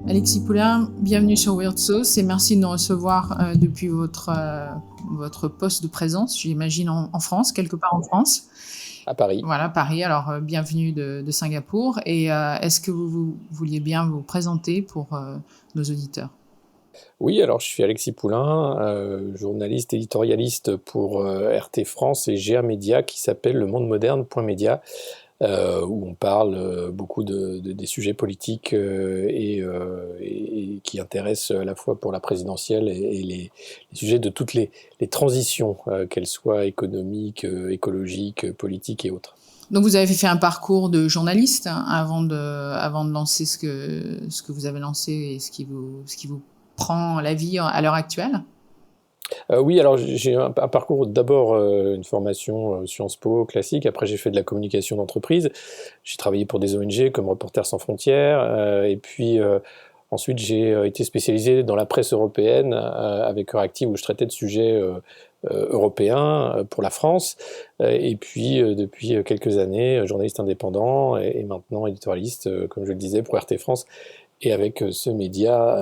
Alexis Poulain, bienvenue sur Weird Sauce et merci de nous recevoir depuis votre poste de présence, j'imagine en France, quelque part en France. À Paris. Voilà, Paris. Alors, bienvenue de Singapour. Et est-ce que vous vouliez bien vous présenter pour nos auditeurs? Oui, alors je suis Alexis Poulain, journaliste éditorialiste pour RT France et j'ai un média qui s'appelle Le Monde Moderne.media, où on parle beaucoup des sujets politiques et qui intéressent à la fois pour la présidentielle et les sujets de toutes les transitions, qu'elles soient économiques, écologiques, politiques et autres. Donc, vous avez fait un parcours de journaliste hein, avant de lancer ce que vous avez lancé et ce qui vous prend la vie à l'heure actuelle? Oui, alors j'ai un parcours d'abord une formation Sciences Po classique, après j'ai fait de la communication d'entreprise, j'ai travaillé pour des ONG comme Reporters sans frontières, et puis ensuite j'ai été spécialisé dans la presse européenne avec Euractiv où je traitais de sujets européens pour la France, et puis depuis quelques années journaliste indépendant et maintenant éditorialiste, comme je le disais, pour RT France et avec ce média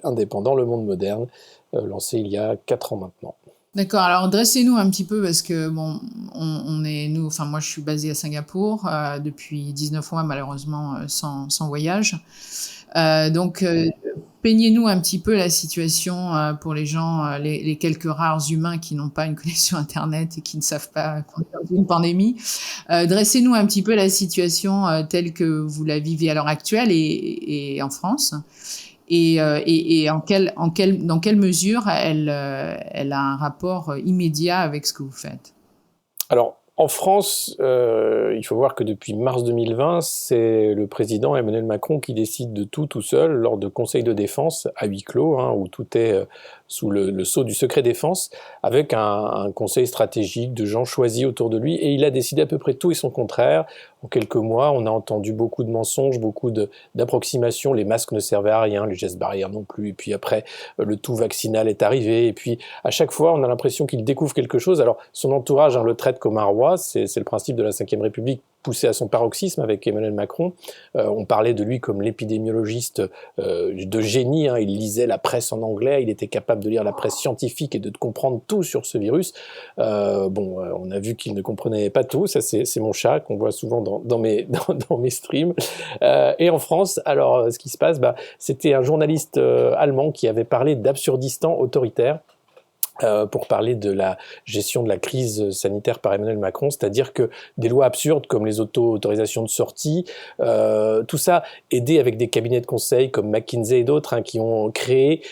indépendant, Le Monde Moderne, lancé il y a 4 ans maintenant. D'accord, alors dressez-nous un petit peu parce que bon, enfin moi je suis basée à Singapour depuis 19 mois malheureusement sans voyage. Donc peignez-nous un petit peu la situation pour les gens, les quelques rares humains qui n'ont pas une connexion internet et qui ne savent pas qu'on est dans une pandémie. Dressez-nous un petit peu la situation telle que vous la vivez à l'heure actuelle et en France. Et dans quelle mesure elle a un rapport immédiat avec ce que vous faites? Alors, en France, il faut voir que depuis mars 2020, c'est le président Emmanuel Macron qui décide de tout seul lors de conseils de défense à huis clos, hein, où tout est sous le sceau du secret défense, avec un conseil stratégique de gens choisis autour de lui, et il a décidé à peu près tout et son contraire. En quelques mois, on a entendu beaucoup de mensonges, beaucoup d'approximations, les masques ne servaient à rien, les gestes barrières non plus, et puis après, le tout vaccinal est arrivé, et puis à chaque fois, on a l'impression qu'il découvre quelque chose. Alors, son entourage le traite comme un roi, c'est le principe de la Ve République poussé à son paroxysme avec Emmanuel Macron. On parlait de lui comme l'épidémiologiste de génie, hein. Il lisait la presse en anglais, il était capable de lire la presse scientifique et de comprendre tout sur ce virus. On a vu qu'il ne comprenait pas tout, ça c'est mon chat qu'on voit souvent dans mes streams. Et en France, alors ce qui se passe, c'était un journaliste allemand qui avait parlé d'Absurdistan autoritaire. Pour parler de la gestion de la crise sanitaire par Emmanuel Macron, c'est-à-dire que des lois absurdes comme les autorisations de sortie, tout ça aidé avec des cabinets de conseil comme McKinsey et d'autres, hein, qui ont créé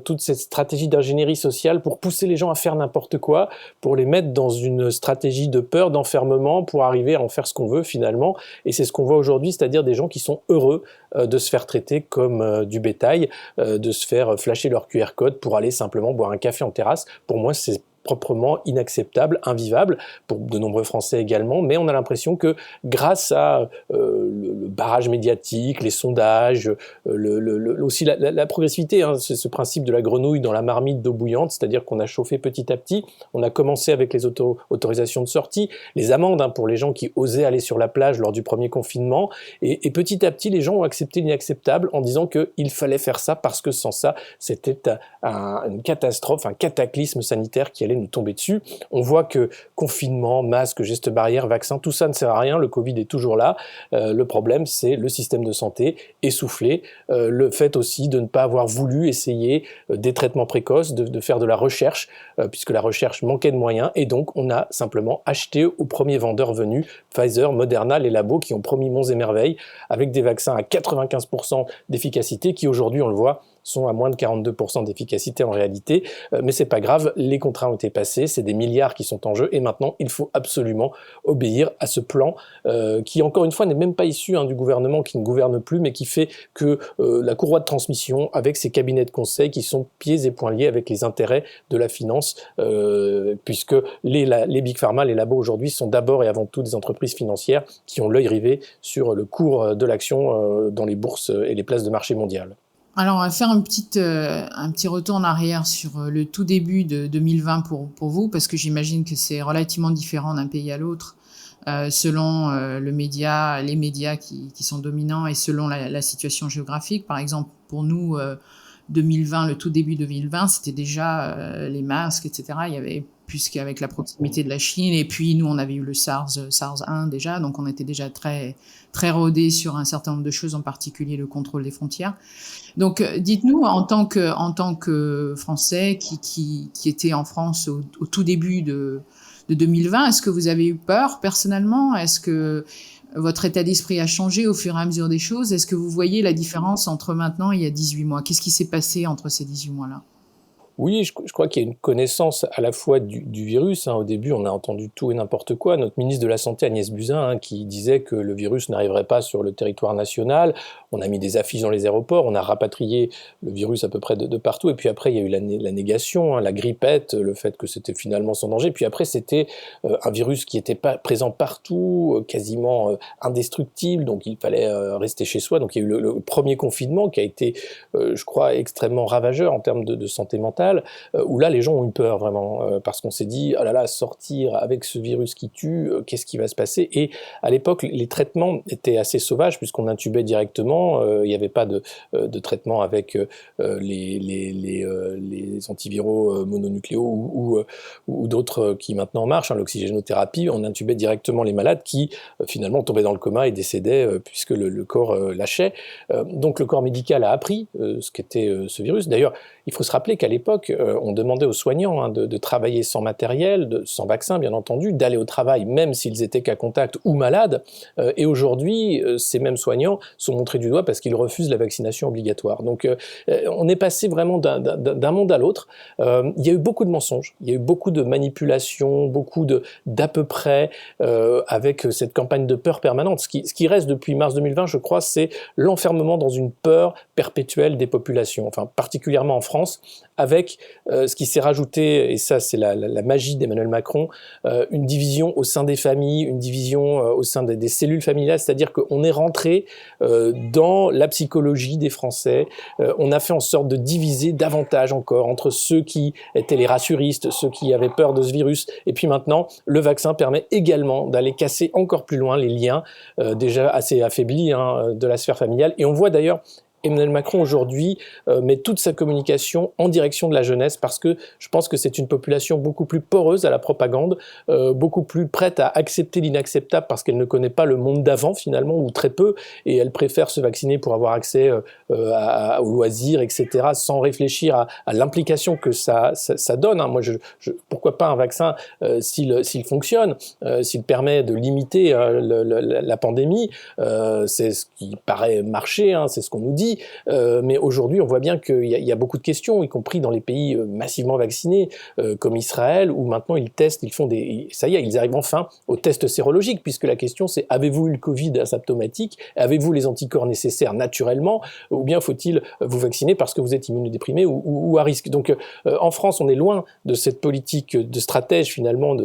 toute cette stratégie d'ingénierie sociale pour pousser les gens à faire n'importe quoi, pour les mettre dans une stratégie de peur, d'enfermement, pour arriver à en faire ce qu'on veut finalement. Et c'est ce qu'on voit aujourd'hui, c'est-à-dire des gens qui sont heureux de se faire traiter comme du bétail, de se faire flasher leur QR code pour aller simplement boire un café en terrasse. Pour moi, c'est proprement inacceptable, invivable, pour de nombreux Français également, mais on a l'impression que grâce à le barrage médiatique, les sondages, aussi la progressivité, hein, c'est ce principe de la grenouille dans la marmite d'eau bouillante, c'est-à-dire qu'on a chauffé petit à petit, on a commencé avec les autorisations de sortie, les amendes, hein, pour les gens qui osaient aller sur la plage lors du premier confinement, et petit à petit, les gens ont accepté l'inacceptable en disant qu'il fallait faire ça parce que sans ça, c'était une catastrophe, un cataclysme sanitaire qui allait nous tomber dessus. On voit que confinement, masque, gestes barrières, vaccins, tout ça ne sert à rien, le Covid est toujours là. Le problème, c'est le système de santé essoufflé, le fait aussi de ne pas avoir voulu essayer des traitements précoces, de faire de la recherche, puisque la recherche manquait de moyens, et donc on a simplement acheté aux premiers vendeurs venus, Pfizer, Moderna, les labos qui ont promis monts et merveilles, avec des vaccins à 95% d'efficacité, qui aujourd'hui, on le voit, sont à moins de 42% d'efficacité en réalité, mais c'est pas grave, les contrats ont été passés, c'est des milliards qui sont en jeu, et maintenant il faut absolument obéir à ce plan qui encore une fois n'est même pas issu, hein, du gouvernement, qui ne gouverne plus, mais qui fait que la courroie de transmission avec ces cabinets de conseil qui sont pieds et poings liés avec les intérêts de la finance, puisque les big pharma, les labos aujourd'hui sont d'abord et avant tout des entreprises financières qui ont l'œil rivé sur le cours de l'action dans les bourses et les places de marché mondiales. Alors, on va faire un petit retour en arrière sur le tout début de 2020 pour vous, parce que j'imagine que c'est relativement différent d'un pays à l'autre, selon les médias qui sont dominants et selon la situation géographique. Par exemple, pour nous, 2020, le tout début 2020, c'était déjà, les masques et cetera. Il y avait puisqu'avec la proximité de la Chine et puis nous, on avait eu le SARS 1 déjà, donc on était déjà très très rodés sur un certain nombre de choses, en particulier le contrôle des frontières. Donc, dites-nous, en tant que Français qui était en France au tout début de 2020, est-ce que vous avez eu peur personnellement? Est-ce que votre état d'esprit a changé au fur et à mesure des choses? Est-ce que vous voyez la différence entre maintenant et il y a 18 mois? Qu'est-ce qui s'est passé entre ces 18 mois-là? Oui, je crois qu'il y a une connaissance à la fois du virus, hein. Au début, on a entendu tout et n'importe quoi. Notre ministre de la Santé, Agnès Buzyn, hein, qui disait que le virus n'arriverait pas sur le territoire national. On a mis des affiches dans les aéroports, on a rapatrié le virus à peu près de partout. Et puis après, il y a eu la négation, hein, la grippette, le fait que c'était finalement sans danger. Puis après, c'était un virus qui était pas présent partout, quasiment indestructible, donc il fallait rester chez soi. Donc il y a eu le premier confinement qui a été, je crois, extrêmement ravageur en termes de santé mentale. Où là les gens ont eu peur vraiment, parce qu'on s'est dit ah là là, sortir avec ce virus qui tue, qu'est-ce qui va se passer? Et à l'époque les traitements étaient assez sauvages puisqu'on intubait directement, il n'y avait pas de traitement avec les antiviraux mononucléaux ou d'autres qui maintenant marchent, hein, l'oxygénothérapie. On intubait directement les malades qui finalement tombaient dans le coma et décédaient puisque le corps lâchait. Donc le corps médical a appris ce qu'était ce virus. D'ailleurs, il faut se rappeler qu'à l'époque, on demandait aux soignants, hein, de travailler sans matériel, sans vaccin bien entendu, d'aller au travail même s'ils étaient cas contact ou malades. Et aujourd'hui, ces mêmes soignants sont montrés du doigt parce qu'ils refusent la vaccination obligatoire. Donc on est passé vraiment d'un monde à l'autre. Il y a eu beaucoup de mensonges, il y a eu beaucoup de manipulations, beaucoup d'à peu près, avec cette campagne de peur permanente. Ce qui reste depuis mars 2020, je crois, c'est l'enfermement dans une peur perpétuelle des populations, enfin particulièrement en France, avec ce qui s'est rajouté, et ça c'est la magie d'Emmanuel Macron, une division au sein des familles, une division au sein des cellules familiales, c'est-à-dire qu'on est rentré dans la psychologie des Français, on a fait en sorte de diviser davantage encore entre ceux qui étaient les rassuristes, ceux qui avaient peur de ce virus, et puis maintenant le vaccin permet également d'aller casser encore plus loin les liens déjà assez affaiblis, hein, de la sphère familiale, et on voit d'ailleurs Emmanuel Macron aujourd'hui met toute sa communication en direction de la jeunesse parce que je pense que c'est une population beaucoup plus poreuse à la propagande, beaucoup plus prête à accepter l'inacceptable parce qu'elle ne connaît pas le monde d'avant finalement, ou très peu, et elle préfère se vacciner pour avoir accès aux loisirs, etc., sans réfléchir à l'implication que ça donne, hein. Moi, pourquoi pas un vaccin s'il fonctionne, s'il permet de limiter la pandémie, c'est ce qui paraît marcher, hein, c'est ce qu'on nous dit. Mais aujourd'hui, on voit bien qu'il y a beaucoup de questions, y compris dans les pays massivement vaccinés, comme Israël, où maintenant ils testent, ça y est, ils arrivent enfin au test sérologique, puisque la question c'est: avez-vous eu le Covid asymptomatique? Avez-vous les anticorps nécessaires naturellement? Ou bien faut-il vous vacciner parce que vous êtes immunodéprimé ou à risque? Donc en France, on est loin de cette politique de stratège finalement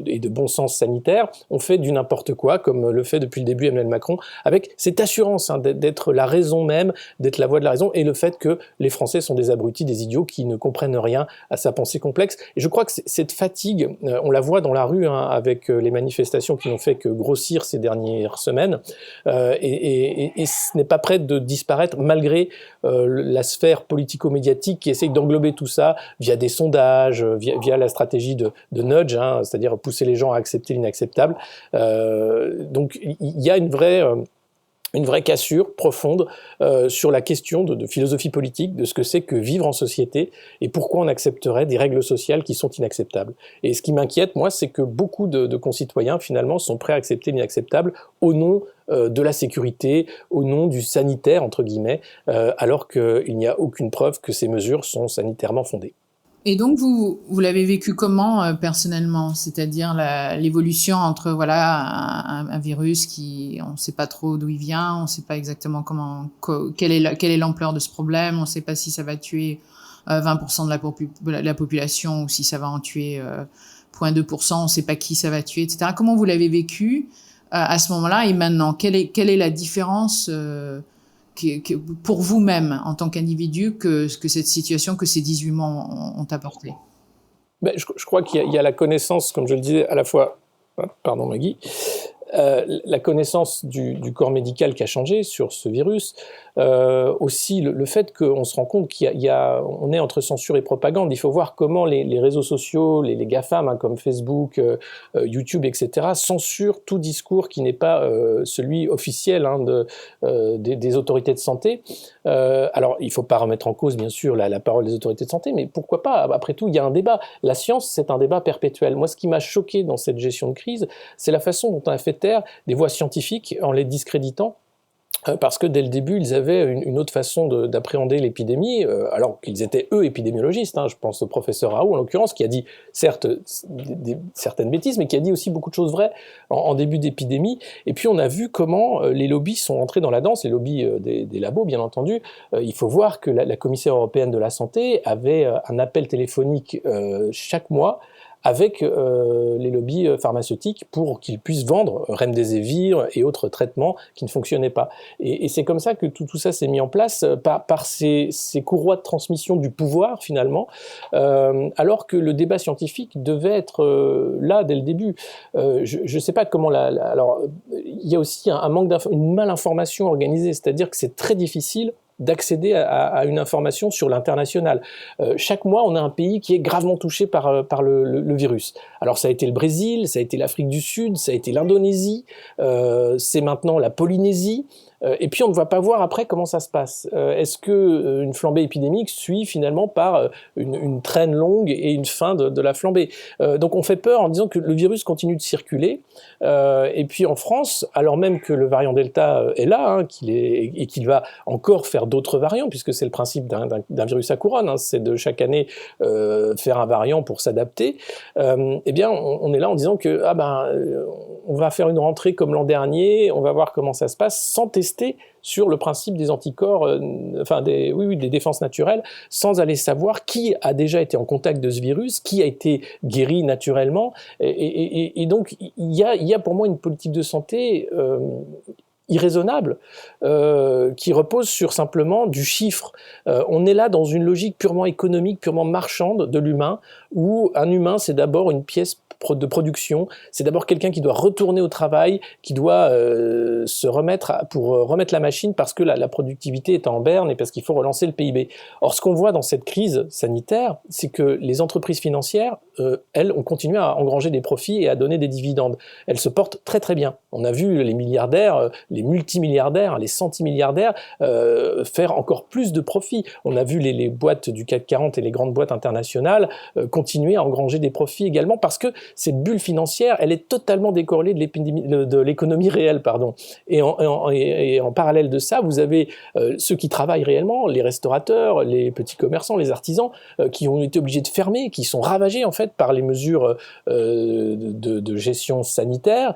et de bon sens sanitaire. On fait du n'importe quoi, comme le fait depuis le début Emmanuel Macron, avec cette assurance, hein, d'être la raison même, d'être la voix de la raison, et le fait que les Français sont des abrutis, des idiots qui ne comprennent rien à sa pensée complexe. Et je crois que cette fatigue, on la voit dans la rue, hein, avec les manifestations qui n'ont fait que grossir ces dernières semaines, et ce n'est pas prêt de disparaître malgré la sphère politico-médiatique qui essaye d'englober tout ça via des sondages, via la stratégie de nudge, hein, c'est-à-dire pousser les gens à accepter l'inacceptable. Donc il y a une vraie cassure profonde sur la question de philosophie politique, de ce que c'est que vivre en société et pourquoi on accepterait des règles sociales qui sont inacceptables. Et ce qui m'inquiète, moi, c'est que beaucoup de concitoyens, finalement, sont prêts à accepter l'inacceptable au nom de la sécurité, au nom du sanitaire, entre guillemets, alors qu'il n'y a aucune preuve que ces mesures sont sanitairement fondées. Et donc vous l'avez vécu comment, personnellement? C'est-à-dire l'évolution entre voilà un virus qui on ne sait pas trop d'où il vient, on ne sait pas exactement quelle est l'ampleur de ce problème, on ne sait pas si ça va tuer 20% de la population ou si ça va en tuer 0,2%, on ne sait pas qui ça va tuer, etc. Comment vous l'avez vécu à ce moment-là et maintenant? Quelle est la différence pour vous-même, en tant qu'individu, que cette situation, que ces 18 mois ont apporté? Ben, je crois qu'il y a la connaissance, comme je le disais, à la fois, pardon Maggie, La connaissance du corps médical qui a changé sur ce virus, aussi le fait qu'on se rend compte qu'on est entre censure et propagande. Il faut voir comment les réseaux sociaux, les GAFAM, hein, comme Facebook, YouTube, etc., censurent tout discours qui n'est pas celui officiel, hein, des autorités de santé. Alors, il ne faut pas remettre en cause, bien sûr, la parole des autorités de santé, mais pourquoi pas? Après tout, il y a un débat. La science, c'est un débat perpétuel. Moi, ce qui m'a choqué dans cette gestion de crise, c'est la façon dont on a fait taire des voix scientifiques en les discréditant. Parce que dès le début, ils avaient une autre façon d'appréhender l'épidémie, alors qu'ils étaient, eux, épidémiologistes. Hein. Je pense au professeur Raoult, en l'occurrence, qui a dit, certes, certaines bêtises, mais qui a dit aussi beaucoup de choses vraies en début d'épidémie. Et puis, on a vu comment les lobbies sont entrés dans la danse, les lobbies des labos, bien entendu. Il faut voir que la commissaire européenne de la santé avait un appel téléphonique chaque mois avec les lobbies pharmaceutiques pour qu'ils puissent vendre Remdesivir et autres traitements qui ne fonctionnaient pas. Et c'est comme ça que tout ça s'est mis en place par ces courroies de transmission du pouvoir, finalement, alors que le débat scientifique devait être là dès le début. Je ne sais pas comment alors, il y a aussi un manque une malinformation organisée, c'est-à-dire que c'est très difficile d'accéder à une information sur l'international. Chaque mois, on a un pays qui est gravement touché par le virus. Alors ça a été le Brésil, ça a été l'Afrique du Sud, ça a été l'Indonésie, c'est maintenant la Polynésie. Et puis on ne va pas voir après comment ça se passe. Est-ce que une flambée épidémique suit finalement par une traîne longue et une fin de la flambée? Donc on fait peur en disant que le virus continue de circuler. Et puis en France, alors même que le variant Delta est là, hein, et qu'il va encore faire d'autres variants, puisque c'est le principe d'un virus à couronne, hein, c'est de chaque année faire un variant pour s'adapter. Eh bien on est là en disant que on va faire une rentrée comme l'an dernier, on va voir comment ça se passe, sans tester sur le principe des anticorps, des défenses naturelles, sans aller savoir qui a déjà été en contact de ce virus, qui a été guéri naturellement. Et donc, il y a pour moi une politique de santé irraisonnable, qui repose sur simplement du chiffre. On est là dans une logique purement économique, purement marchande de l'humain, où un humain, c'est d'abord une pièce de production, c'est d'abord quelqu'un qui doit retourner au travail, qui doit se remettre pour remettre la machine parce que la productivité est en berne et parce qu'il faut relancer le PIB. Or, ce qu'on voit dans cette crise sanitaire, c'est que les entreprises financières, elles, ont continué à engranger des profits et à donner des dividendes. Elles se portent très très bien. On a vu les milliardaires, les multimilliardaires, les centimilliardaires faire encore plus de profits. On a vu les boîtes du CAC 40 et les grandes boîtes internationales continuer à engranger des profits également parce que cette bulle financière, elle est totalement décorrélée de l'économie réelle, pardon. Et en parallèle de ça, vous avez ceux qui travaillent réellement, les restaurateurs, les petits commerçants, les artisans, qui ont été obligés de fermer, qui sont ravagés en fait par les mesures de gestion sanitaire.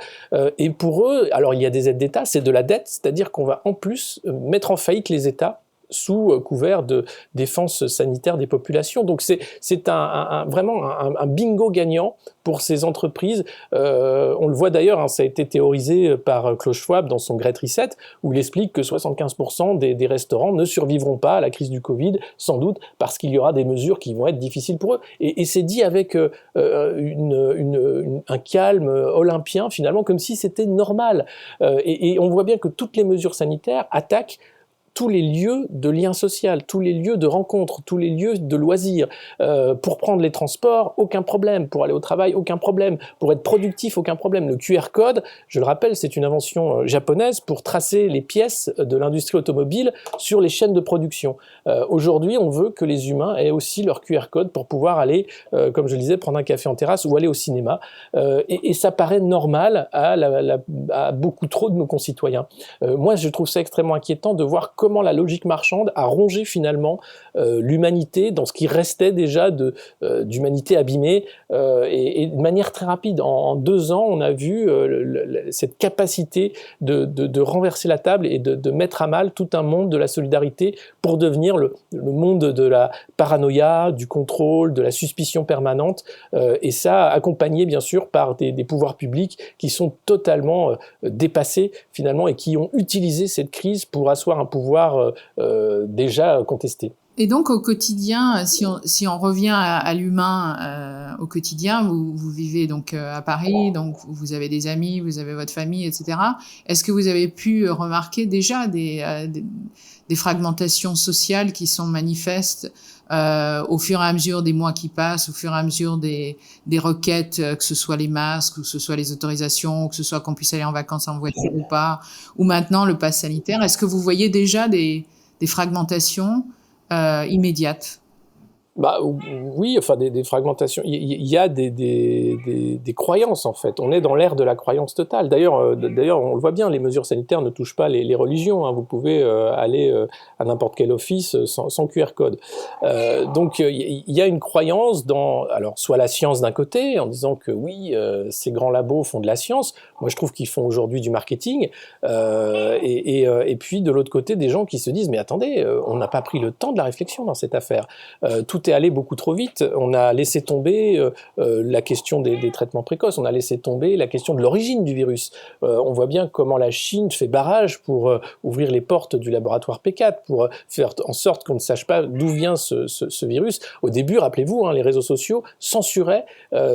Et pour eux, alors il y a des aides d'État, c'est de la dette, c'est-à-dire qu'on va en plus mettre en faillite les États sous couvert de défense sanitaire des populations. Donc c'est vraiment un bingo gagnant pour ces entreprises. On le voit d'ailleurs, hein, ça a été théorisé par Klaus Schwab dans son Great Reset, où il explique que 75% des restaurants ne survivront pas à la crise du Covid, sans doute parce qu'il y aura des mesures qui vont être difficiles pour eux. Et c'est dit avec un calme olympien, finalement, comme si c'était normal. Et on voit bien que toutes les mesures sanitaires attaquent tous les lieux de lien social, tous les lieux de rencontre, tous les lieux de loisirs. Pour prendre les transports, aucun problème. Pour aller au travail, aucun problème. Pour être productif, aucun problème. Le QR code, je le rappelle, c'est une invention japonaise pour tracer les pièces de l'industrie automobile sur les chaînes de production. Aujourd'hui, on veut que les humains aient aussi leur QR code pour pouvoir aller, comme je le disais, prendre un café en terrasse ou aller au cinéma. Et ça paraît normal à beaucoup trop de nos concitoyens. Moi, je trouve ça extrêmement inquiétant de voir comment la logique marchande a rongé finalement l'humanité dans ce qui restait déjà d'humanité abîmée et de manière très rapide. En 2 ans, on a vu cette capacité de renverser la table et de mettre à mal tout un monde de la solidarité pour devenir le monde de la paranoïa, du contrôle, de la suspicion permanente, et ça accompagné bien sûr par des pouvoirs publics qui sont totalement dépassés finalement et qui ont utilisé cette crise pour asseoir un pouvoir déjà contesté. Et donc au quotidien, si on revient à l'humain, au quotidien, vous vivez donc, à Paris, donc vous avez des amis, vous avez votre famille et cetera. Est-ce que vous avez pu remarquer déjà des fragmentations sociales qui sont manifestes, au fur et à mesure des mois qui passent, au fur et à mesure des requêtes, que ce soit les masques, ou que ce soit les autorisations, ou que ce soit qu'on puisse aller en vacances en voiture ou pas, ou maintenant le pass sanitaire? Est-ce que vous voyez déjà des fragmentations immédiate? Bah, oui, enfin des fragmentations. Il y a des croyances en fait. On est dans l'ère de la croyance totale. D'ailleurs, on le voit bien, les mesures sanitaires ne touchent pas les religions, hein. Vous pouvez aller à n'importe quel office sans QR code. Donc il y a une croyance dans, alors soit la science d'un côté, en disant que oui, ces grands labos font de la science. Moi, je trouve qu'ils font aujourd'hui du marketing. Et puis de l'autre côté, des gens qui se disent mais attendez, on n'a pas pris le temps de la réflexion dans cette affaire. Tout est allé beaucoup trop vite. On a laissé tomber la question des traitements précoces. On a laissé tomber la question de l'origine du virus. On voit bien comment la Chine fait barrage pour ouvrir les portes du laboratoire P4, pour faire en sorte qu'on ne sache pas d'où vient ce virus. Au début, rappelez-vous, hein, les réseaux sociaux censuraient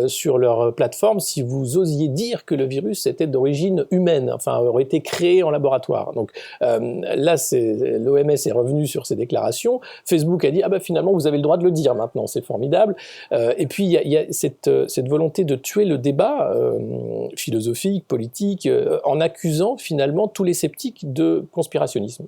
sur leur plateforme si vous osiez dire que le virus était d'origine humaine, enfin aurait été créé en laboratoire. Donc là, l'OMS est revenu sur ces déclarations. Facebook a dit ah ben finalement vous avez le droit de le dire maintenant, c'est formidable. Et puis il y a cette volonté de tuer le débat philosophique, politique, en accusant finalement tous les sceptiques de conspirationnisme,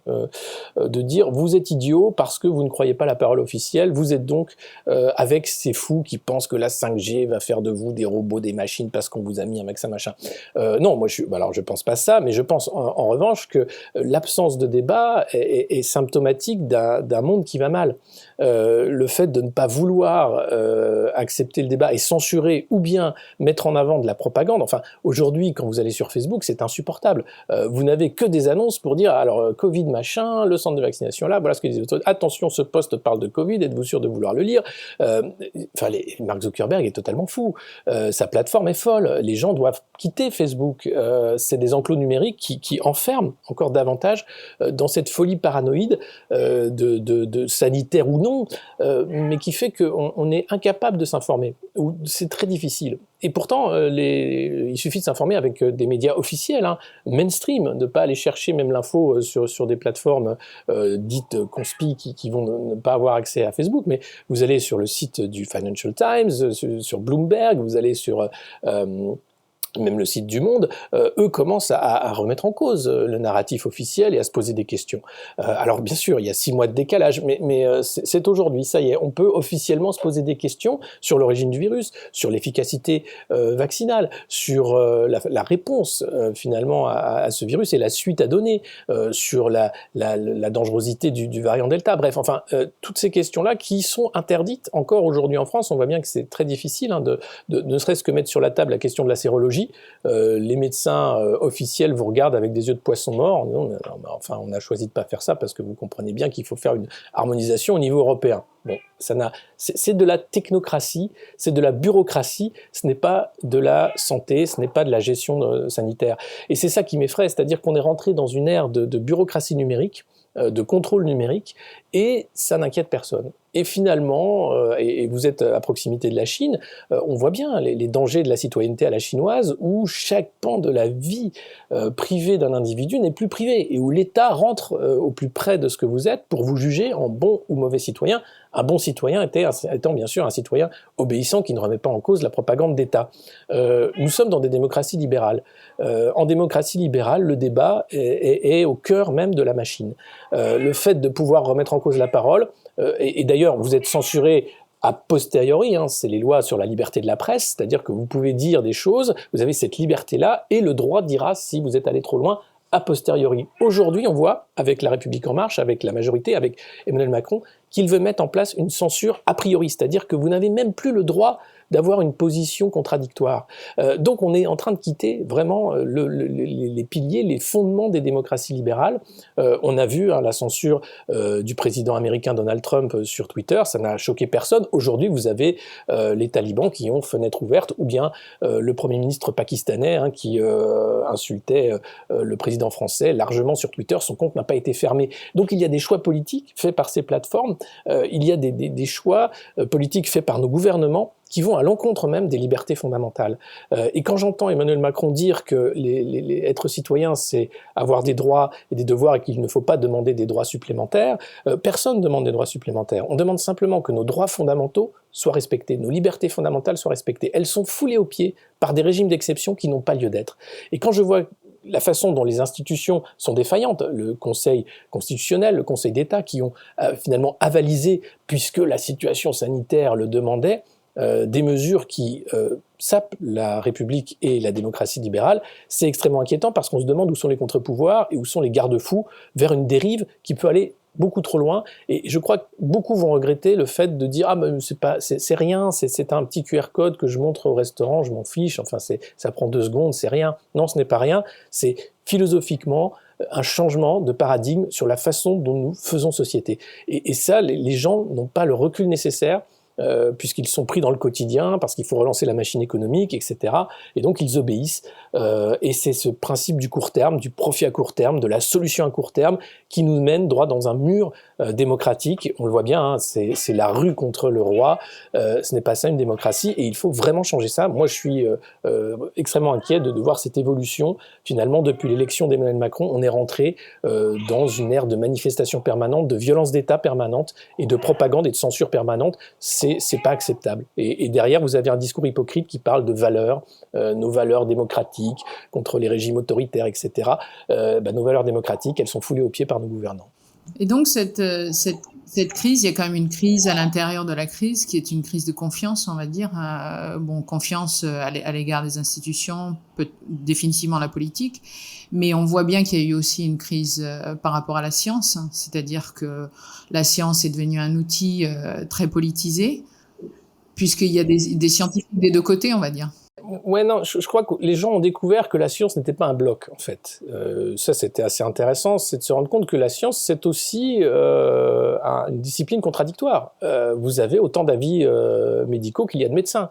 de dire vous êtes idiots parce que vous ne croyez pas la parole officielle, vous êtes donc avec ces fous qui pensent que la 5G va faire de vous des robots, des machines parce qu'on vous a mis un vaccin machin. Non, moi alors je pense pas ça, mais je pense en revanche que l'absence de débat est symptomatique d'un monde qui va mal. Le fait de ne pas vouloir accepter le débat et censurer ou bien mettre en avant de la propagande. Enfin, aujourd'hui, quand vous allez sur Facebook, c'est insupportable. Vous n'avez que des annonces pour dire alors Covid machin, le centre de vaccination là, voilà ce que disent les autorités. Attention, ce post parle de Covid, êtes-vous sûr de vouloir le lire? Mark Zuckerberg est totalement fou. Sa plateforme est folle. Les gens doivent quitter Facebook. C'est des enclos numériques qui enferment encore davantage dans cette folie paranoïde de sanitaire ou non, mais qui fait qu'on est incapable de s'informer, ou c'est très difficile. Et pourtant, il suffit de s'informer avec des médias officiels, hein, mainstream, de ne pas aller chercher même l'info sur des plateformes dites conspi qui vont ne pas avoir accès à Facebook, mais vous allez sur le site du Financial Times, sur Bloomberg, vous allez sur même le site du Monde, eux commencent à remettre en cause le narratif officiel et à se poser des questions. Alors bien sûr, il y a 6 mois de décalage, mais c'est aujourd'hui, ça y est, on peut officiellement se poser des questions sur l'origine du virus, sur l'efficacité vaccinale, sur la réponse finalement à ce virus et la suite à donner, sur la dangerosité du variant Delta. Bref, enfin, toutes ces questions-là qui sont interdites encore aujourd'hui en France. On voit bien que c'est très difficile hein, de ne serait-ce que mettre sur la table la question de la sérologie. Les médecins officiels vous regardent avec des yeux de poisson mort. Enfin, on a choisi de pas faire ça parce que vous comprenez bien qu'il faut faire une harmonisation au niveau européen. Bon, c'est de la technocratie, c'est de la bureaucratie, ce n'est pas de la santé, ce n'est pas de la gestion sanitaire. Et c'est ça qui m'effraie, c'est-à-dire qu'on est rentré dans une ère de bureaucratie numérique, de contrôle numérique, et ça n'inquiète personne. Et finalement, et vous êtes à proximité de la Chine, on voit bien les dangers de la citoyenneté à la chinoise, où chaque pan de la vie privée d'un individu n'est plus privé, et où l'État rentre au plus près de ce que vous êtes pour vous juger en bon ou mauvais citoyen. Un bon citoyen étant bien sûr un citoyen obéissant qui ne remet pas en cause la propagande d'État. Nous sommes dans des démocraties libérales. En démocratie libérale, le débat est au cœur même de la machine. Le fait de pouvoir remettre en cause la parole, et d'ailleurs vous êtes censuré a posteriori, hein, c'est les lois sur la liberté de la presse, c'est-à-dire que vous pouvez dire des choses, vous avez cette liberté-là, et le droit dira si vous êtes allé trop loin a posteriori. Aujourd'hui, on voit, avec La République En Marche, avec la majorité, avec Emmanuel Macron, qu'il veut mettre en place une censure a priori, c'est-à-dire que vous n'avez même plus le droit d'avoir une position contradictoire. Donc on est en train de quitter vraiment les piliers, les fondements des démocraties libérales. On a vu la censure du président américain Donald Trump sur Twitter, ça n'a choqué personne. Aujourd'hui, vous avez les talibans qui ont fenêtre ouverte, ou bien le Premier ministre pakistanais qui insultait le président français largement sur Twitter, son compte n'a pas été fermé. Donc il y a des choix politiques faits par ces plateformes, il y a des choix politiques faits par nos gouvernements qui vont à l'encontre même des libertés fondamentales. Et quand j'entends Emmanuel Macron dire que être citoyen, c'est avoir des droits et des devoirs et qu'il ne faut pas demander des droits supplémentaires, personne ne demande des droits supplémentaires. On demande simplement que nos droits fondamentaux soient respectés, nos libertés fondamentales soient respectées. Elles sont foulées aux pieds par des régimes d'exception qui n'ont pas lieu d'être. Et quand je vois la façon dont les institutions sont défaillantes, le Conseil constitutionnel, le Conseil d'État, qui ont finalement avalisé, puisque la situation sanitaire le demandait, des mesures qui sapent la République et la démocratie libérale, c'est extrêmement inquiétant parce qu'on se demande où sont les contre-pouvoirs et où sont les garde-fous vers une dérive qui peut aller beaucoup trop loin. Et je crois que beaucoup vont regretter le fait de dire « Ah, mais c'est rien, c'est un petit QR code que je montre au restaurant, je m'en fiche, enfin ça prend 2 secondes, c'est rien. » Non, ce n'est pas rien, c'est philosophiquement un changement de paradigme sur la façon dont nous faisons société. Et ça, les gens n'ont pas le recul nécessaire puisqu'ils sont pris dans le quotidien, parce qu'il faut relancer la machine économique, etc. Et donc ils obéissent. Et c'est ce principe du court terme, du profit à court terme, de la solution à court terme, qui nous mène droit dans un mur démocratique. On le voit bien, c'est la rue contre le roi. Ce n'est pas ça une démocratie, et il faut vraiment changer ça. Moi, je suis extrêmement inquiet de voir cette évolution. Finalement, depuis l'élection d'Emmanuel Macron, on est rentré dans une ère de manifestation permanente, de violence d'État permanente, et de propagande et de censure permanente. C'est pas acceptable. Et derrière, vous avez un discours hypocrite qui parle de valeurs, nos valeurs démocratiques, contre les régimes autoritaires, etc. Nos valeurs démocratiques, elles sont foulées aux pieds par nos gouvernants. Et donc, cette crise, il y a quand même une crise à l'intérieur de la crise, qui est une crise de confiance, on va dire. Confiance à l'égard des institutions, définitivement la politique, mais on voit bien qu'il y a eu aussi une crise par rapport à la science, c'est-à-dire que la science est devenue un outil très politisé, puisqu'il y a des scientifiques des 2 côtés, on va dire. Ouais, non, je crois que les gens ont découvert que la science n'était pas un bloc, en fait. Ça, c'était assez intéressant, c'est de se rendre compte que la science, c'est aussi une discipline contradictoire. Vous avez autant d'avis médicaux qu'il y a de médecins.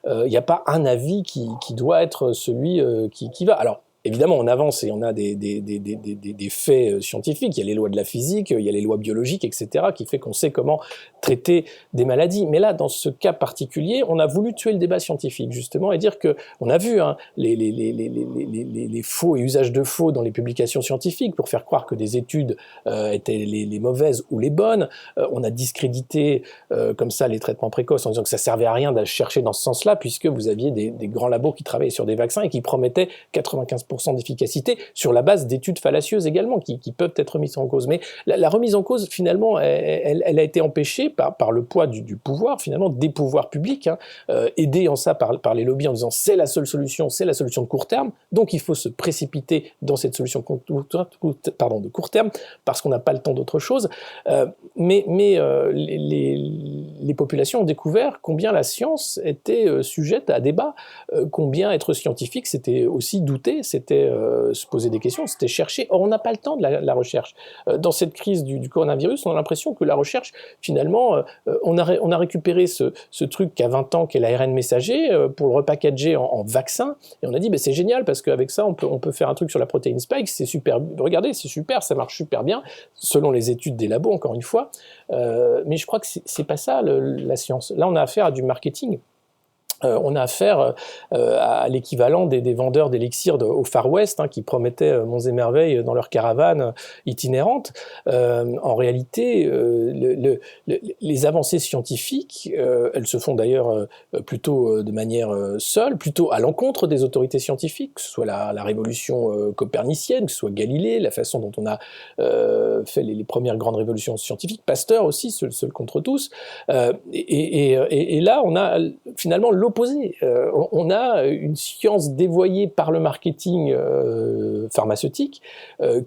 Il n'y a pas un avis qui doit être celui qui va. Alors, évidemment, on avance et on a des faits scientifiques. Il y a les lois de la physique, il y a les lois biologiques, etc., qui fait qu'on sait comment traiter des maladies. Mais là, dans ce cas particulier, on a voulu tuer le débat scientifique, justement, et dire que on a vu les faux et usages de faux dans les publications scientifiques pour faire croire que des études étaient les mauvaises ou les bonnes. On a discrédité comme ça les traitements précoces en disant que ça servait à rien d'aller chercher dans ce sens-là, puisque vous aviez des grands labos qui travaillaient sur des vaccins et qui promettaient 95% d'efficacité sur la base d'études fallacieuses également, qui peuvent être remises en cause. Mais la remise en cause, finalement, elle a été empêchée par le poids du pouvoir, finalement, des pouvoirs publics, aidés en ça par les lobbies en disant c'est la seule solution, c'est la solution de court terme, donc il faut se précipiter dans cette solution de court terme, parce qu'on n'a pas le temps d'autre chose. Mais les populations ont découvert combien la science était sujette à débat, combien être scientifique, c'était aussi douter, c'était se poser des questions, c'était chercher. Or, on n'a pas le temps de la recherche. Dans cette crise du coronavirus, on a l'impression que la recherche, finalement, on a récupéré ce truc qui a 20 ans, qui est l'ARN messager, pour le repackager en vaccin, et on a dit c'est génial, parce qu'avec ça, on peut faire un truc sur la protéine spike, c'est super, regardez, c'est super, ça marche super bien, selon les études des labos, encore une fois, mais je crois que c'est pas ça la science. Là, on a affaire à du marketing. On a affaire à l'équivalent des vendeurs d'élixirs au Far West, qui promettaient monts et merveilles dans leur caravane itinérante. En réalité, les avancées scientifiques, elles se font d'ailleurs plutôt de manière seule, plutôt à l'encontre des autorités scientifiques, que ce soit la révolution copernicienne, que ce soit Galilée, la façon dont on a fait les premières grandes révolutions scientifiques, Pasteur aussi, seul contre tous. Et là, on a finalement l'opposé. On a une science dévoyée par le marketing pharmaceutique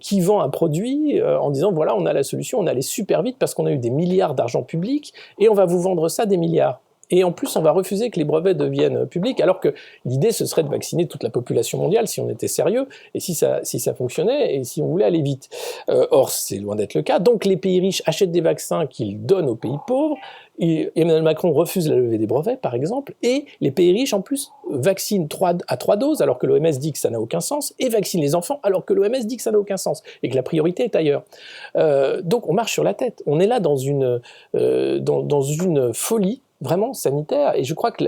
qui vend un produit en disant voilà, on a la solution, on allait super vite parce qu'on a eu des milliards d'argent public et on va vous vendre ça des milliards. Et en plus, on va refuser que les brevets deviennent publics, alors que l'idée, ce serait de vacciner toute la population mondiale si on était sérieux, et si ça fonctionnait, et si on voulait aller vite. Or, c'est loin d'être le cas. Donc, les pays riches achètent des vaccins qu'ils donnent aux pays pauvres, et Emmanuel Macron refuse la levée des brevets, par exemple, et les pays riches, en plus, vaccinent à 3 doses, alors que l'OMS dit que ça n'a aucun sens, et vaccinent les enfants, alors que l'OMS dit que ça n'a aucun sens, et que la priorité est ailleurs. Donc, on marche sur la tête. On est là dans une folie, vraiment sanitaire, et je crois que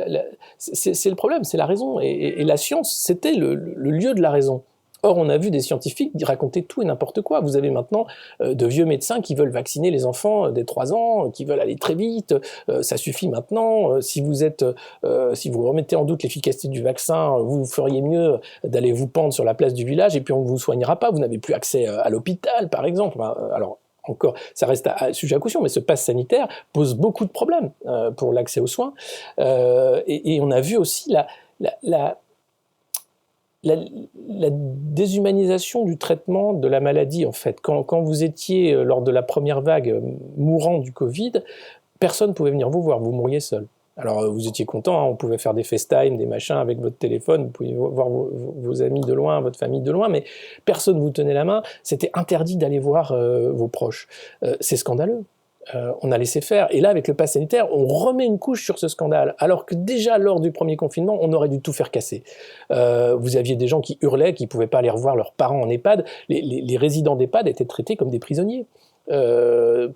c'est le problème, c'est la raison, et la science, c'était le lieu de la raison. Or, on a vu des scientifiques raconter tout et n'importe quoi. Vous avez maintenant de vieux médecins qui veulent vacciner les enfants dès 3 ans, qui veulent aller très vite, ça suffit maintenant, si vous remettez en doute l'efficacité du vaccin, vous feriez mieux d'aller vous pendre sur la place du village, et puis on ne vous soignera pas, vous n'avez plus accès à l'hôpital, par exemple. Alors, encore, ça reste sujet à caution, mais ce pass sanitaire pose beaucoup de problèmes pour l'accès aux soins. Et on a vu aussi la déshumanisation du traitement de la maladie, en fait. Quand vous étiez, lors de la première vague, mourant du Covid, personne ne pouvait venir vous voir, vous mouriez seul. Alors, vous étiez content, hein, on pouvait faire des FaceTime, des machins avec votre téléphone, vous pouviez voir vos amis de loin, votre famille de loin, mais personne ne vous tenait la main, c'était interdit d'aller voir vos proches. C'est scandaleux. On a laissé faire, et là, avec le pass sanitaire, on remet une couche sur ce scandale, alors que déjà, lors du premier confinement, on aurait dû tout faire casser. Vous aviez des gens qui hurlaient, qui ne pouvaient pas aller revoir leurs parents en EHPAD, les résidents d'EHPAD étaient traités comme des prisonniers.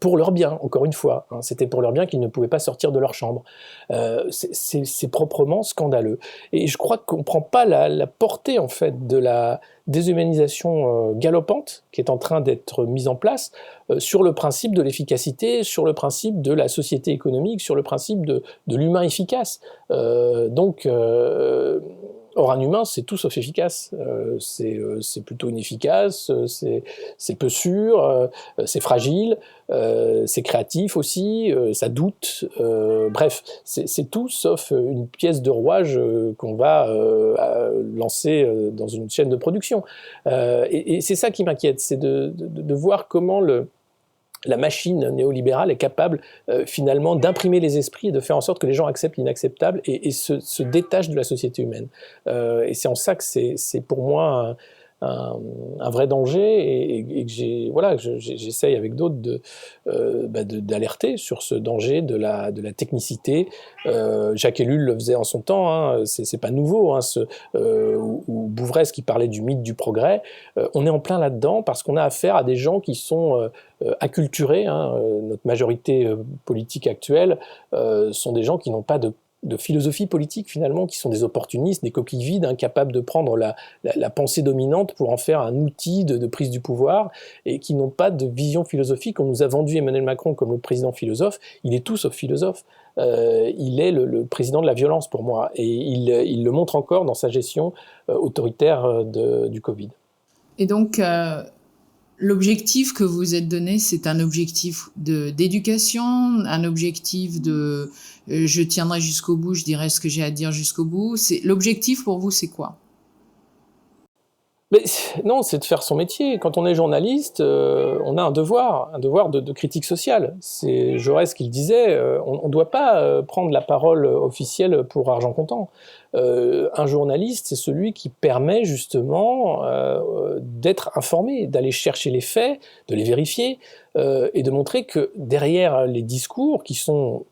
Pour leur bien, encore une fois. Hein, c'était pour leur bien qu'ils ne pouvaient pas sortir de leur chambre. C'est proprement scandaleux. Et je crois qu'on ne prend pas la portée, en fait, de la déshumanisation galopante qui est en train d'être mise en place sur le principe de l'efficacité, sur le principe de la société économique, sur le principe de l'humain efficace. Or, un humain, c'est tout sauf efficace. C'est plutôt inefficace, c'est peu sûr, c'est fragile, c'est créatif aussi, ça doute. Bref, c'est tout sauf une pièce de rouage qu'on va lancer dans une chaîne de production. Et c'est ça qui m'inquiète, c'est de voir comment la machine néolibérale est capable finalement d'imprimer les esprits et de faire en sorte que les gens acceptent l'inacceptable et se détachent de la société humaine. Et c'est en ça que c'est pour moi un vrai danger et que j'essaye avec d'autres d'alerter sur ce danger de la technicité. Jacques Ellul le faisait en son temps, hein, c'est pas nouveau, hein, ou Bouvresse qui parlait du mythe du progrès. On est en plein là-dedans parce qu'on a affaire à des gens qui sont acculturés. Hein, notre majorité politique actuelle sont des gens qui n'ont pas de philosophie politique finalement, qui sont des opportunistes, des coquilles vides, incapables de prendre la pensée dominante pour en faire un outil de prise du pouvoir, et qui n'ont pas de vision philosophique. On nous a vendu Emmanuel Macron comme le président philosophe, il est tout sauf philosophe. Il est le président de la violence pour moi, et il le montre encore dans sa gestion autoritaire du Covid. Et donc, l'objectif que vous vous êtes donné, c'est un objectif d'éducation, un objectif de je tiendrai jusqu'au bout, je dirai ce que j'ai à dire jusqu'au bout. L'objectif pour vous, c'est quoi ? Mais non, c'est de faire son métier. Quand on est journaliste, on a un devoir de critique sociale. C'est Jaurès qui le disait, on ne doit pas prendre la parole officielle pour argent comptant. Un journaliste, c'est celui qui permet justement d'être informé, d'aller chercher les faits, de les vérifier, et de montrer que derrière les discours, qui sont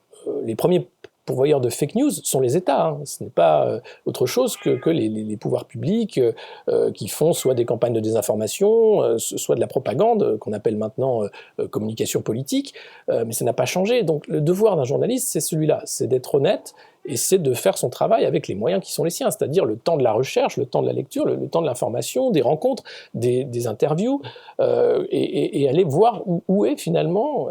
les premiers pourvoyeurs de fake news, sont les États. Hein. Ce n'est pas autre chose que les pouvoirs publics qui font soit des campagnes de désinformation, soit de la propagande, qu'on appelle maintenant communication politique, mais ça n'a pas changé. Donc le devoir d'un journaliste, c'est celui-là, c'est d'être honnête, et c'est de faire son travail avec les moyens qui sont les siens, c'est-à-dire le temps de la recherche, le temps de la lecture, le temps de l'information, des rencontres, des interviews, et aller voir où est finalement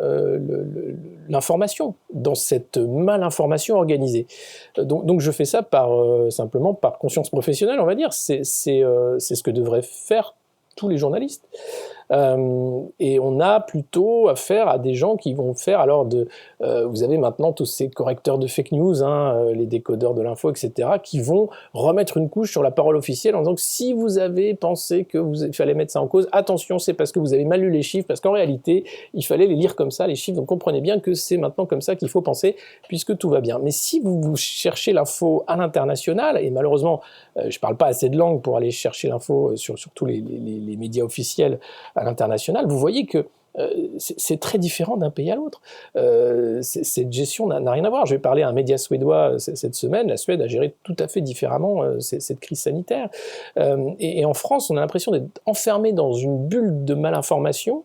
l'information, dans cette malinformation organisée. Donc je fais ça simplement par conscience professionnelle, on va dire. C'est ce que devraient faire tous les journalistes. Et on a plutôt affaire à des gens qui vont faire, alors vous avez maintenant tous ces correcteurs de fake news, hein, les décodeurs de l'info, etc., qui vont remettre une couche sur la parole officielle en disant que si vous avez pensé qu'il fallait mettre ça en cause, attention, c'est parce que vous avez mal lu les chiffres, parce qu'en réalité, il fallait les lire comme ça, les chiffres, donc comprenez bien que c'est maintenant comme ça qu'il faut penser, puisque tout va bien. Mais si vous cherchez l'info à l'international, et malheureusement, je ne parle pas assez de langue pour aller chercher l'info sur tous les médias officiels à l'international, vous voyez que c'est très différent d'un pays à l'autre. Cette gestion n'a rien à voir. Je vais parler à un média suédois cette semaine. La Suède a géré tout à fait différemment cette crise sanitaire. Et en France, on a l'impression d'être enfermé dans une bulle de malinformation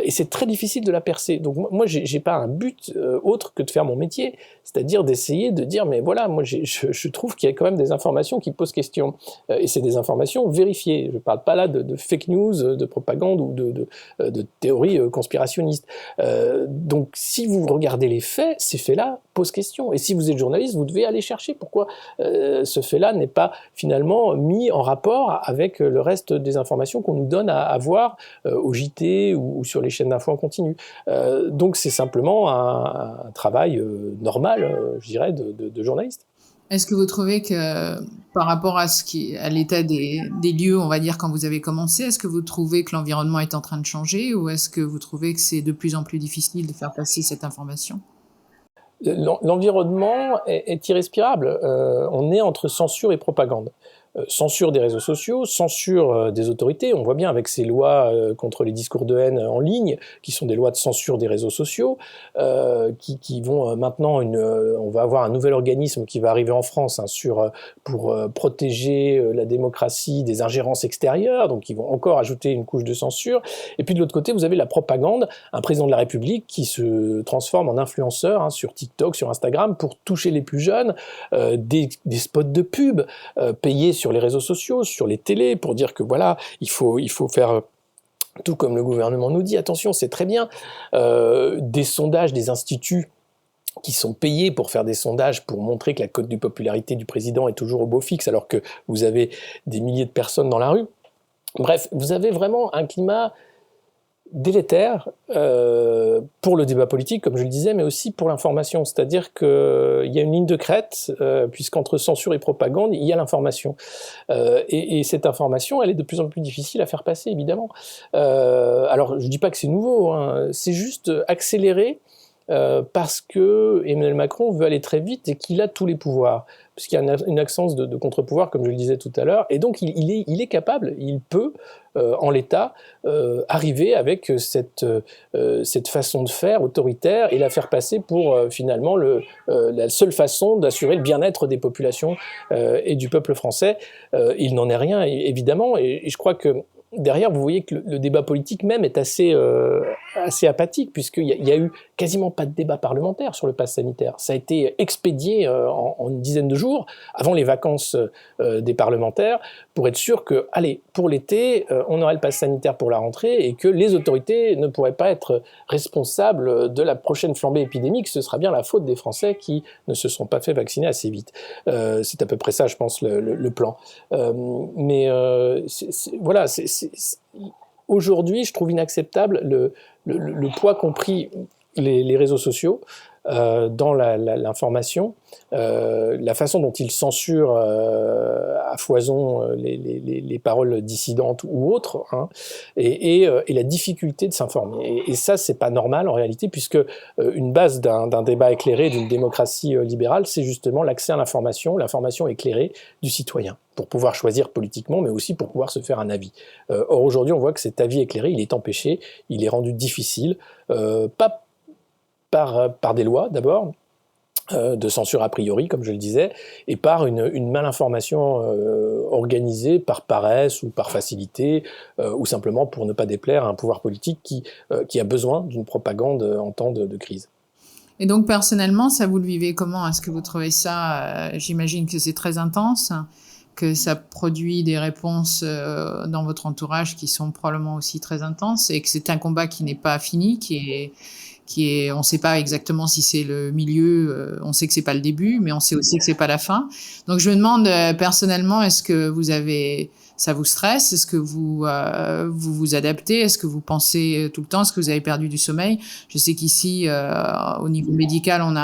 et c'est très difficile de la percer. Donc moi, j'ai pas un but autre que de faire mon métier, c'est-à-dire d'essayer de dire, mais voilà, moi je trouve qu'il y a quand même des informations qui posent question. Et c'est des informations vérifiées. Je parle pas là de fake news, de propagande ou de théories conspirationnistes. Donc si vous regardez les faits, ces faits-là posent question. Et si vous êtes journaliste, vous devez aller chercher pourquoi ce fait-là n'est pas finalement mis en rapport avec le reste des informations qu'on nous donne à voir au JT ou sur les chaînes d'infos en continu. Donc c'est simplement un travail normal, je dirais, de journaliste. Est-ce que vous trouvez que par rapport à l'état des lieux, on va dire, quand vous avez commencé, est-ce que vous trouvez que l'environnement est en train de changer ou est-ce que vous trouvez que c'est de plus en plus difficile de faire passer cette information? L'environnement est irrespirable. On est entre censure et propagande. Censure des réseaux sociaux, censure des autorités. On voit bien avec ces lois contre les discours de haine en ligne, qui sont des lois de censure des réseaux sociaux, qui vont maintenant on va avoir un nouvel organisme qui va arriver en France pour protéger la démocratie des ingérences extérieures, donc ils vont encore ajouter une couche de censure. Et puis de l'autre côté, vous avez la propagande, un président de la République qui se transforme en influenceur sur TikTok, sur Instagram, pour toucher les plus jeunes, des spots de pub payés sur les réseaux sociaux, sur les télés, pour dire que voilà, il faut faire tout comme le gouvernement nous dit. Attention, c'est très bien. Des sondages des instituts qui sont payés pour faire des sondages pour montrer que la cote de popularité du président est toujours au beau fixe, alors que vous avez des milliers de personnes dans la rue. Bref, vous avez vraiment un climat délétère pour le débat politique, comme je le disais, mais aussi pour l'information. C'est-à-dire qu'il y a une ligne de crête, puisqu'entre censure et propagande, il y a l'information. Et cette information, elle est de plus en plus difficile à faire passer, évidemment. Alors, je ne dis pas que c'est nouveau, hein, c'est juste accéléré parce que Emmanuel Macron veut aller très vite et qu'il a tous les pouvoirs, puisqu'il y a une absence de contre-pouvoir, comme je le disais tout à l'heure, et donc il est capable, il peut, en l'état, arriver avec cette façon de faire autoritaire et la faire passer pour finalement la seule façon d'assurer le bien-être des populations et du peuple français. Il n'en est rien, évidemment, et je crois que derrière, vous voyez que le débat politique même est assez apathique, puisqu'il y a eu quasiment pas de débat parlementaire sur le pass sanitaire. Ça a été expédié en une dizaine de jours, avant les vacances des parlementaires, pour être sûr que, allez, pour l'été, on aurait le pass sanitaire pour la rentrée, et que les autorités ne pourraient pas être responsables de la prochaine flambée épidémique. Ce sera bien la faute des Français qui ne se sont pas fait vacciner assez vite. C'est à peu près ça, je pense, le plan. Voilà, aujourd'hui, je trouve inacceptable le poids qu'ont pris les réseaux sociaux dans l'information, la façon dont ils censurent à foison les paroles dissidentes ou autres, hein, et la difficulté de s'informer. Et ça, c'est pas normal en réalité, puisque une base d'un débat éclairé, d'une démocratie libérale, c'est justement l'accès à l'information éclairée du citoyen, pour pouvoir choisir politiquement, mais aussi pour pouvoir se faire un avis. Or, aujourd'hui, on voit que cet avis éclairé, il est empêché, il est rendu difficile, pas par des lois, d'abord, de censure a priori, comme je le disais, et par une malinformation organisée par paresse ou par facilité, ou simplement pour ne pas déplaire à un pouvoir politique qui a besoin d'une propagande en temps de crise. Et donc, personnellement, ça vous le vivez comment? Est-ce que vous trouvez ça, j'imagine que c'est très intense, que ça produit des réponses dans votre entourage qui sont probablement aussi très intenses, et que c'est un combat qui n'est pas fini, on ne sait pas exactement si c'est le milieu, on sait que c'est pas le début, mais on sait aussi que c'est pas la fin. Donc je me demande personnellement, est-ce que vous avez Ça vous stresse? Est-ce que vous vous adaptez? Est-ce que vous pensez tout le temps? Est-ce que vous avez perdu du sommeil? Je sais qu'ici, au niveau médical, on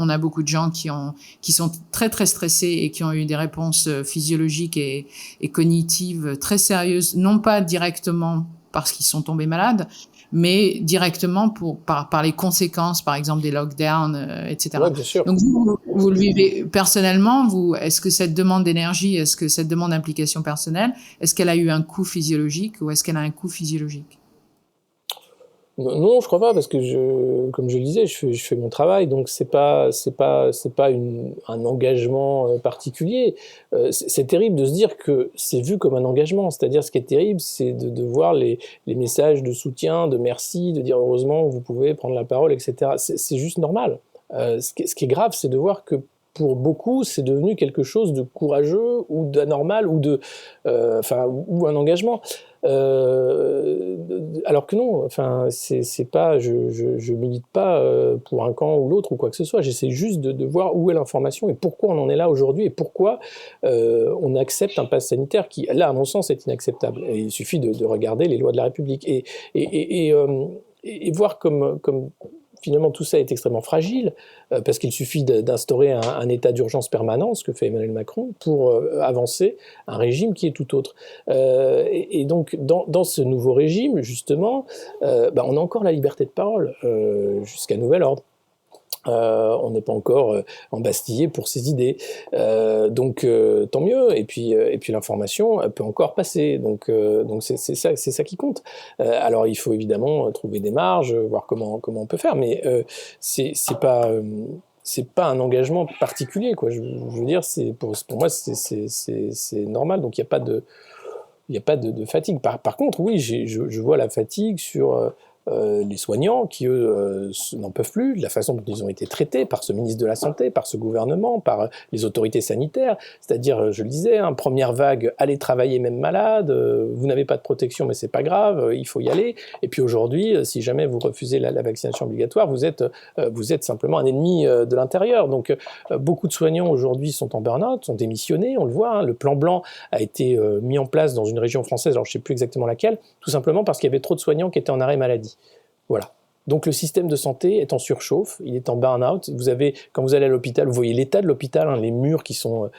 a beaucoup de gens qui sont très, très stressés et qui ont eu des réponses physiologiques et cognitives très sérieuses, non pas directement parce qu'ils sont tombés malades, mais directement par les conséquences, par exemple, des lockdowns, Ouais, etc. bien sûr. Donc vous le vivez personnellement, est-ce que cette demande d'énergie, est-ce que cette demande d'implication personnelle, est-ce qu'elle a eu un coût physiologique ou est-ce qu'elle a un coût physiologique? Non, je crois pas, parce que comme je le disais, je fais mon travail, donc c'est pas un engagement particulier. C'est terrible de se dire que c'est vu comme un engagement. C'est-à-dire, ce qui est terrible, c'est de voir les messages de soutien, de merci, de dire heureusement vous pouvez prendre la parole, etc. C'est juste normal. Ce qui est grave, c'est de voir que pour beaucoup, c'est devenu quelque chose de courageux ou d'anormal ou un engagement. Alors que non, enfin, c'est pas, je milite pas pour un camp ou l'autre ou quoi que ce soit. J'essaie juste de voir où est l'information et pourquoi on en est là aujourd'hui et pourquoi on accepte un pass sanitaire qui, là, à mon sens, est inacceptable. Et il suffit de regarder les lois de la République et voir comme finalement tout ça est extrêmement fragile, parce qu'il suffit d'instaurer un état d'urgence permanent, ce que fait Emmanuel Macron, pour avancer un régime qui est tout autre. Et donc, dans ce nouveau régime, justement, on a encore la liberté de parole, jusqu'à nouvel ordre. On n'est pas encore embastillé pour ses idées, donc tant mieux. Et puis l'information elle peut encore passer. Donc c'est ça qui compte. Alors il faut évidemment trouver des marges, voir comment on peut faire, mais c'est pas un engagement particulier, quoi. Je veux dire, pour moi c'est normal. Donc il n'y a pas de fatigue. Par contre, oui, je vois la fatigue sur les soignants qui, eux, n'en peuvent plus de la façon dont ils ont été traités par ce ministre de la Santé, par ce gouvernement, par les autorités sanitaires. C'est-à-dire, je le disais, première vague, allez travailler même malade, vous n'avez pas de protection mais c'est pas grave, il faut y aller. Et puis aujourd'hui, si jamais vous refusez la vaccination obligatoire, vous êtes simplement un ennemi de l'intérieur. Donc beaucoup de soignants aujourd'hui sont en burn-out, sont démissionnés, on le voit, hein. Le plan blanc a été mis en place dans une région française, alors je ne sais plus exactement laquelle, tout simplement parce qu'il y avait trop de soignants qui étaient en arrêt maladie. Voilà. Donc le système de santé est en surchauffe, il est en burn-out. Quand vous allez à l'hôpital, vous voyez l'état de l'hôpital, hein, les murs qui sont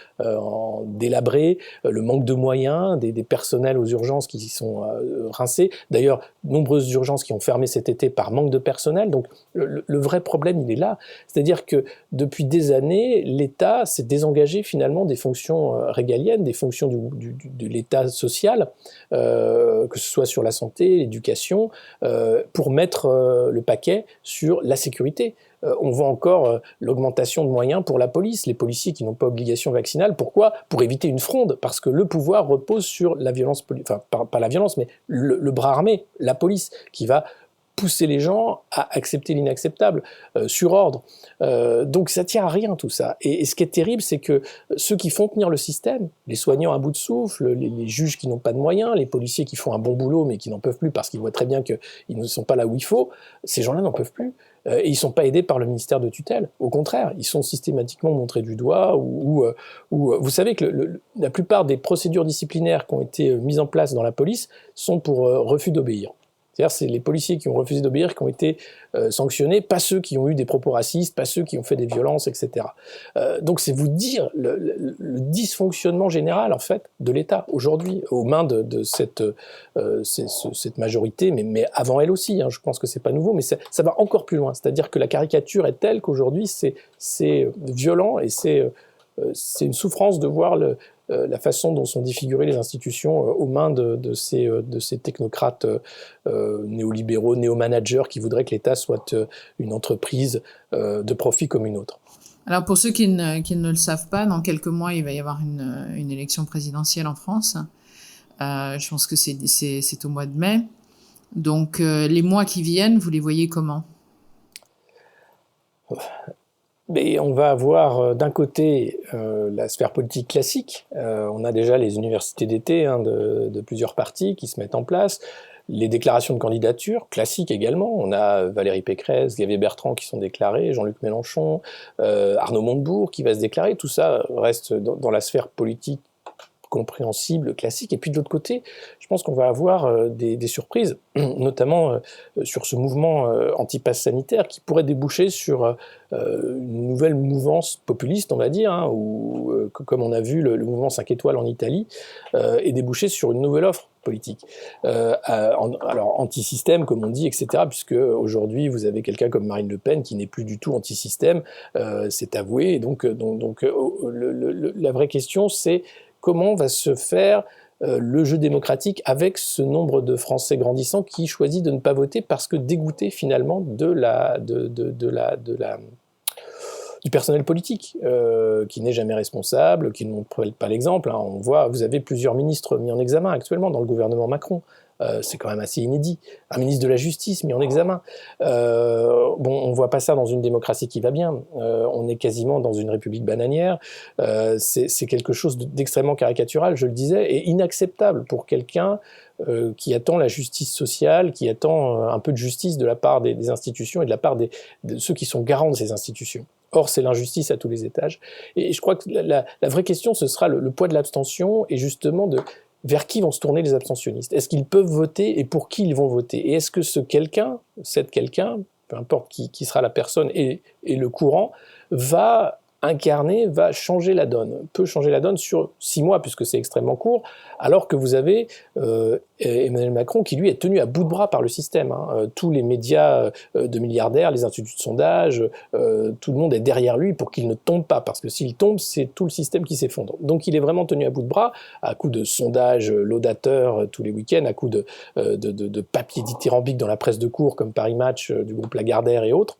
délabrés, le manque de moyens, des personnels aux urgences qui sont rincés. D'ailleurs, nombreuses urgences qui ont fermé cet été par manque de personnel. Donc le vrai problème, il est là. C'est-à-dire que depuis des années, l'État s'est désengagé finalement des fonctions régaliennes, des fonctions de l'État social, que ce soit sur la santé, l'éducation, pour mettre le paquet sur la sécurité. On voit encore l'augmentation de moyens pour la police, les policiers qui n'ont pas obligation vaccinale. Pourquoi ? Pour éviter une fronde, parce que le pouvoir repose sur la violence, enfin pas la violence, mais le bras armé, la police, qui va pousser les gens à accepter l'inacceptable, sur ordre. Donc ça tient à rien tout ça. Et ce qui est terrible, c'est que ceux qui font tenir le système, les soignants à bout de souffle, les juges qui n'ont pas de moyens, les policiers qui font un bon boulot mais qui n'en peuvent plus parce qu'ils voient très bien qu'ils ne sont pas là où il faut, ces gens-là n'en peuvent plus. Et ils ne sont pas aidés par le ministère de tutelle. Au contraire, ils sont systématiquement montrés du doigt. Vous savez que la plupart des procédures disciplinaires qui ont été mises en place dans la police sont pour refus d'obéir. C'est-à-dire c'est les policiers qui ont refusé d'obéir qui ont été sanctionnés, pas ceux qui ont eu des propos racistes, pas ceux qui ont fait des violences, etc. Donc c'est vous dire le dysfonctionnement général en fait de l'État aujourd'hui aux mains de cette majorité, mais avant elle aussi. Hein, je pense que c'est pas nouveau, mais ça va encore plus loin. C'est-à-dire que la caricature est telle qu'aujourd'hui c'est violent et c'est une souffrance de voir la façon dont sont défigurées les institutions aux mains de ces technocrates néolibéraux, néo-managers qui voudraient que l'État soit une entreprise de profit comme une autre. Alors pour ceux qui ne le savent pas, dans quelques mois, il va y avoir une élection présidentielle en France. Je pense que c'est au mois de mai. Donc les mois qui viennent, vous les voyez comment ? Mais on va avoir d'un côté la sphère politique classique. On a déjà les universités d'été de plusieurs partis qui se mettent en place. Les déclarations de candidature, classiques également. On a Valérie Pécresse, Xavier Bertrand qui sont déclarés, Jean-Luc Mélenchon, Arnaud Montebourg qui va se déclarer. Tout ça reste dans la sphère politique compréhensible, classique. Et puis de l'autre côté, je pense qu'on va avoir des surprises, notamment sur ce mouvement anti-pass sanitaire qui pourrait déboucher sur une nouvelle mouvance populiste, on va dire, hein, ou comme on a vu le mouvement 5 étoiles en Italie, et déboucher sur une nouvelle offre politique. Alors anti-système, comme on dit, etc., puisque aujourd'hui, vous avez quelqu'un comme Marine Le Pen qui n'est plus du tout anti-système, c'est avoué. Et donc la vraie question, c'est comment va se faire le jeu démocratique avec ce nombre de Français grandissant qui choisit de ne pas voter parce que dégoûté finalement du personnel politique, qui n'est jamais responsable, qui ne montre pas l'exemple. Hein. On voit, vous avez plusieurs ministres mis en examen actuellement dans le gouvernement Macron. C'est quand même assez inédit. Un ministre de la Justice mis en examen. On voit pas ça dans une démocratie qui va bien. On est quasiment dans une république bananière. C'est quelque chose d'extrêmement caricatural, je le disais, et inacceptable pour quelqu'un qui attend la justice sociale, qui attend un peu de justice de la part des institutions et de la part de ceux qui sont garants de ces institutions. Or, c'est l'injustice à tous les étages. Et je crois que la vraie question, ce sera le poids de l'abstention et justement vers qui vont se tourner les abstentionnistes. Est-ce qu'ils peuvent voter et pour qui ils vont voter? Et est-ce que cette quelqu'un, peu importe qui sera la personne et le courant, va changer la donne, peut changer la donne sur 6 mois, puisque c'est extrêmement court, alors que vous avez Emmanuel Macron qui, lui, est tenu à bout de bras par le système. Hein. Tous les médias de milliardaires, les instituts de sondage, tout le monde est derrière lui pour qu'il ne tombe pas, parce que s'il tombe, c'est tout le système qui s'effondre. Donc il est vraiment tenu à bout de bras, à coups de sondages laudateurs tous les week-ends, à coups de papiers dithyrambiques dans la presse de cour, comme Paris Match du groupe Lagardère et autres.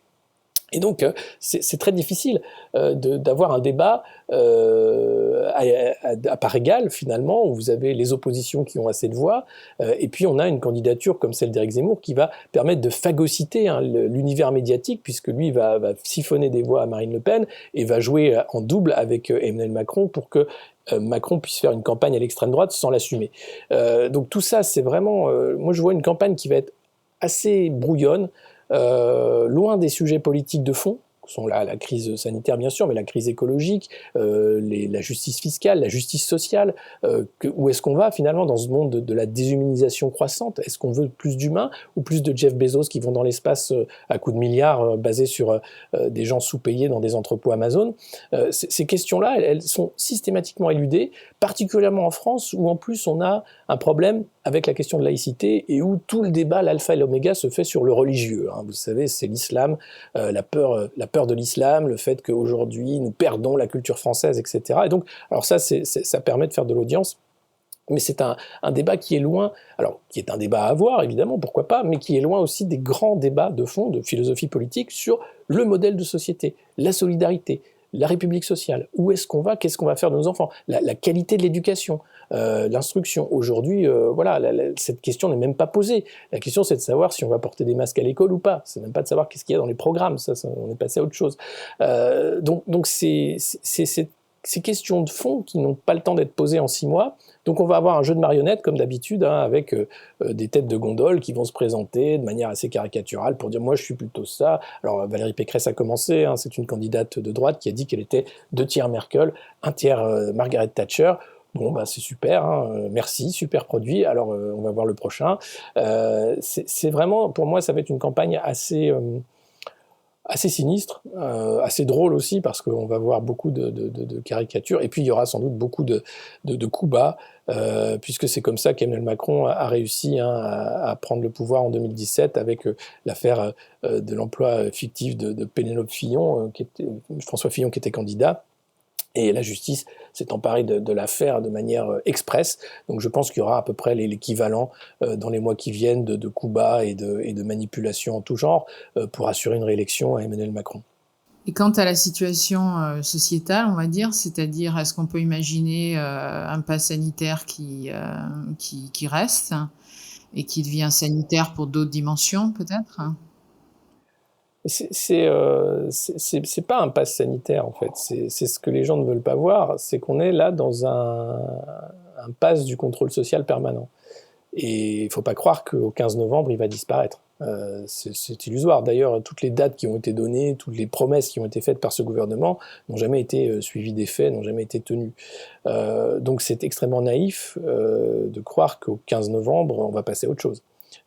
Et donc, c'est très difficile d'avoir un débat à part égale, finalement, où vous avez les oppositions qui ont assez de voix, et puis on a une candidature comme celle d'Éric Zemmour qui va permettre de phagocyter l'univers médiatique, puisque lui va siphonner des voix à Marine Le Pen et va jouer en double avec Emmanuel Macron pour que Macron puisse faire une campagne à l'extrême droite sans l'assumer. Donc tout ça, c'est vraiment... moi, je vois une campagne qui va être assez brouillonne, loin des sujets politiques de fond, qui sont là la crise sanitaire bien sûr, mais la crise écologique, la justice fiscale, la justice sociale. Où est-ce qu'on va finalement dans ce monde de la déshumanisation croissante? Est-ce qu'on veut plus d'humains ou plus de Jeff Bezos qui vont dans l'espace à coups de milliards basés sur des gens sous-payés dans des entrepôts Amazon? Ces questions-là, elles sont systématiquement éludées, particulièrement en France où en plus on a un problème avec la question de laïcité et où tout le débat, l'alpha et l'oméga, se fait sur le religieux. Hein. Vous savez, c'est l'islam, la peur de l'islam, le fait qu'aujourd'hui nous perdons la culture française, etc. Et donc, alors ça permet de faire de l'audience, mais c'est un débat qui est loin, alors qui est un débat à avoir évidemment, pourquoi pas, mais qui est loin aussi des grands débats de fond, de philosophie politique sur le modèle de société, la solidarité, la République sociale, où est-ce qu'on va, qu'est-ce qu'on va faire de nos enfants, la qualité de l'éducation, l'instruction. Aujourd'hui, cette question n'est même pas posée. La question, c'est de savoir si on va porter des masques à l'école ou pas. C'est même pas de savoir qu'est-ce qu'il y a dans les programmes. Ça on est passé à autre chose. Donc c'est ces questions de fond qui n'ont pas le temps d'être posées en 6 mois. Donc on va avoir un jeu de marionnettes, comme d'habitude, hein, avec des têtes de gondole qui vont se présenter de manière assez caricaturale pour dire « moi je suis plutôt ça ». Alors Valérie Pécresse a commencé, hein, c'est une candidate de droite qui a dit qu'elle était 2 tiers Merkel, 1 tiers Margaret Thatcher. Bon, bah, c'est super, hein, merci, super produit, alors on va voir le prochain. C'est vraiment, pour moi, ça va être une campagne assez sinistre, assez drôle aussi, parce qu'on va voir beaucoup de caricatures, et puis il y aura sans doute beaucoup de coups bas, puisque c'est comme ça qu'Emmanuel Macron a réussi à prendre le pouvoir en 2017 avec l'affaire de l'emploi fictif de Pénélope Fillon, François Fillon qui était candidat. Et la justice s'est emparée de l'affaire de manière express. Donc je pense qu'il y aura à peu près l'équivalent dans les mois qui viennent de coups bas et de manipulations en tout genre pour assurer une réélection à Emmanuel Macron. Et quant à la situation sociétale, on va dire, c'est-à-dire est-ce qu'on peut imaginer un pass sanitaire qui reste et qui devient sanitaire pour d'autres dimensions peut-être ? C'est pas un pass sanitaire en fait, c'est ce que les gens ne veulent pas voir, c'est qu'on est là dans un pass du contrôle social permanent. Et il ne faut pas croire qu'au 15 novembre, il va disparaître. C'est illusoire. D'ailleurs, toutes les dates qui ont été données, toutes les promesses qui ont été faites par ce gouvernement n'ont jamais été suivies des faits, n'ont jamais été tenues. Donc c'est extrêmement naïf de croire qu'au 15 novembre, on va passer à autre chose.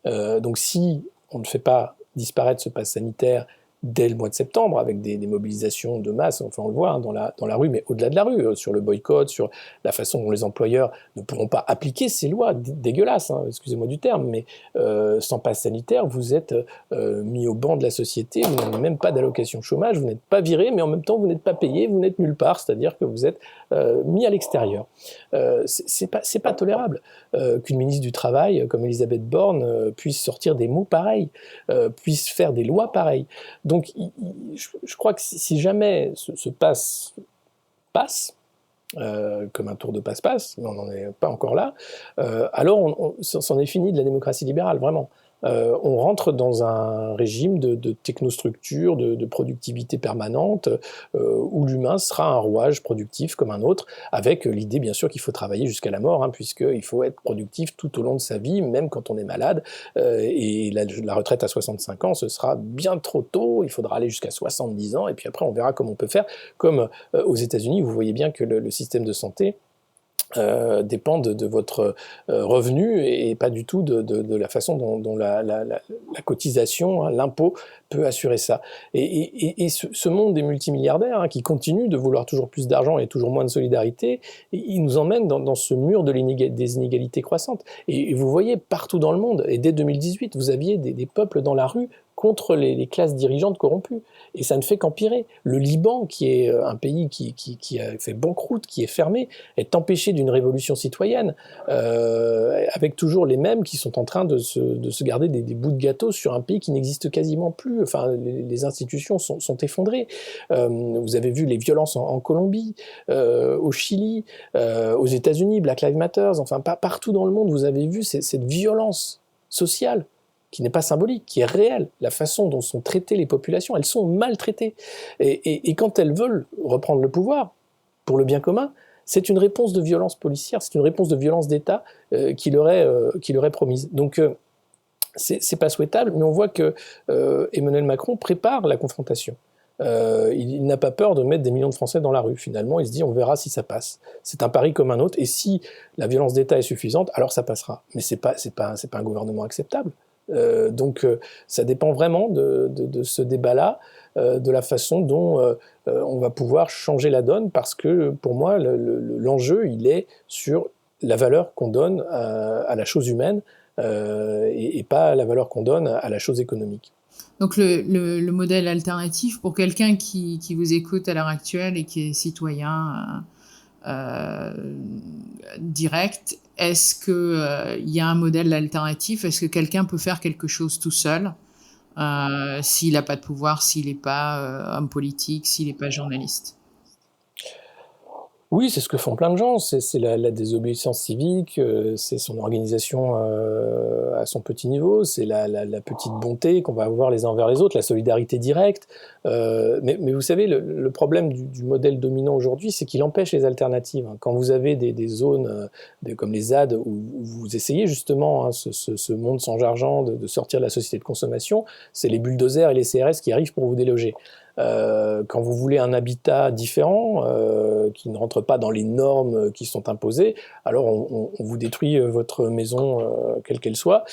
Donc si on ne fait pas disparaître ce pass sanitaire dès le mois de septembre, avec des mobilisations de masse, enfin on le voit hein, dans la rue, mais au-delà de la rue, sur le boycott, sur la façon dont les employeurs ne pourront pas appliquer ces lois dégueulasses, hein, excusez-moi du terme, mais sans passe sanitaire, vous êtes mis au banc de la société, vous n'avez même pas d'allocation chômage, vous n'êtes pas viré, mais en même temps vous n'êtes pas payé, vous n'êtes nulle part, c'est-à-dire que vous êtes mis à l'extérieur. C'est pas tolérable qu'une ministre du Travail, comme Elisabeth Borne, puisse sortir des mots pareils, puisse faire des lois pareilles. Donc, je crois que si jamais ce passe, comme un tour de passe-passe, mais on n'en est pas encore là, alors c'en est fini de la démocratie libérale, vraiment. On rentre dans un régime de technostructure, de productivité permanente, où l'humain sera un rouage productif comme un autre, avec l'idée bien sûr qu'il faut travailler jusqu'à la mort, hein, puisqu'il faut être productif tout au long de sa vie, même quand on est malade, et la retraite à 65 ans, ce sera bien trop tôt, il faudra aller jusqu'à 70 ans, et puis après on verra comment on peut faire, comme aux États-Unis, vous voyez bien que le système de santé dépendent de votre revenu et pas du tout de la façon dont la cotisation, hein, l'impôt peut assurer ça. Et ce monde des multimilliardaires hein, qui continue de vouloir toujours plus d'argent et toujours moins de solidarité, il nous emmène dans ce mur des inégalités croissantes. Et vous voyez partout dans le monde, et dès 2018, vous aviez des peuples dans la rue contre les classes dirigeantes corrompues. Et ça ne fait qu'empirer. Le Liban, qui est un pays qui a fait banqueroute, qui est fermé, est empêché d'une révolution citoyenne, avec toujours les mêmes qui sont en train de se garder des bouts de gâteau sur un pays qui n'existe quasiment plus. Enfin, les institutions sont effondrées. Vous avez vu les violences en Colombie, au Chili, aux États-Unis, Black Lives Matter, enfin, partout dans le monde, vous avez vu cette violence sociale qui n'est pas symbolique, qui est réelle, la façon dont sont traitées les populations, elles sont maltraitées. Et quand elles veulent reprendre le pouvoir, pour le bien commun, c'est une réponse de violence policière, c'est une réponse de violence d'État qui leur est promise. Donc c'est pas souhaitable, mais on voit que Emmanuel Macron prépare la confrontation. Il n'a pas peur de mettre des millions de Français dans la rue. Finalement, il se dit on verra si ça passe. C'est un pari comme un autre, et si la violence d'État est suffisante, alors ça passera. Mais c'est pas un gouvernement acceptable. Donc ça dépend vraiment de ce débat-là, de la façon dont on va pouvoir changer la donne, parce que pour moi l'enjeu il est sur la valeur qu'on donne à la chose humaine et pas la valeur qu'on donne à la chose économique. Donc le modèle alternatif pour quelqu'un qui vous écoute à l'heure actuelle et qui est citoyen direct, est-ce que y a un modèle alternatif? Est-ce que quelqu'un peut faire quelque chose tout seul, s'il n'a pas de pouvoir, s'il n'est pas homme politique, s'il n'est pas journaliste? Oui, c'est ce que font plein de gens, c'est la désobéissance civique, c'est son organisation à son petit niveau, c'est la petite bonté qu'on va avoir les uns envers les autres, la solidarité directe. Mais vous savez, le problème du modèle dominant aujourd'hui, c'est qu'il empêche les alternatives. Quand vous avez des zones comme les ZAD, où vous essayez justement hein, ce monde sans argent de sortir de la société de consommation, c'est les bulldozers et les CRS qui arrivent pour vous déloger. Quand vous voulez un habitat différent, qui ne rentre pas dans les normes qui sont imposées, alors on vous détruit votre maison, quelle qu'elle soit.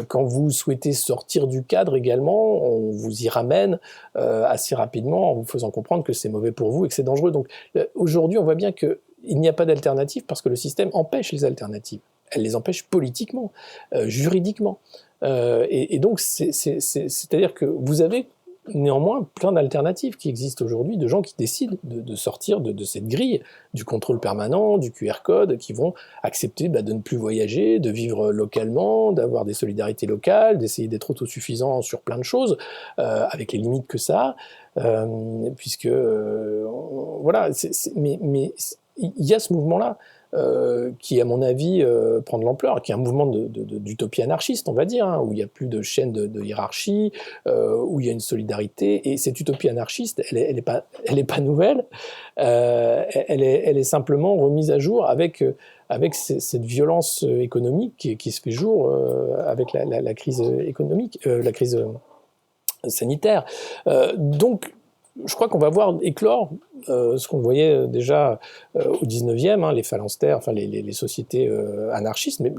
Quand vous souhaitez sortir du cadre également, on vous y ramène assez rapidement en vous faisant comprendre que c'est mauvais pour vous et que c'est dangereux. Donc aujourd'hui, on voit bien qu'il n'y a pas d'alternative parce que le système empêche les alternatives. Elle les empêche politiquement, juridiquement. Et donc, c'est-à-dire que vous avez néanmoins plein d'alternatives qui existent aujourd'hui, de gens qui décident de sortir de cette grille du contrôle permanent, du QR code, qui vont accepter de ne plus voyager, de vivre localement, d'avoir des solidarités locales, d'essayer d'être autosuffisant sur plein de choses, avec les limites que ça a, puisque voilà, mais il y a ce mouvement-là. Qui, à mon avis, prend de l'ampleur, qui est un mouvement d'utopie anarchiste, on va dire, hein, où il n'y a plus de chaîne de hiérarchie, où il y a une solidarité. Et cette utopie anarchiste, elle est pas nouvelle, elle est simplement remise à jour avec avec cette violence économique qui se fait jour avec la crise économique, la crise sanitaire. Donc, je crois qu'on va voir éclore ce qu'on voyait déjà au 19e, hein, les phalanstères, enfin les sociétés anarchistes, mais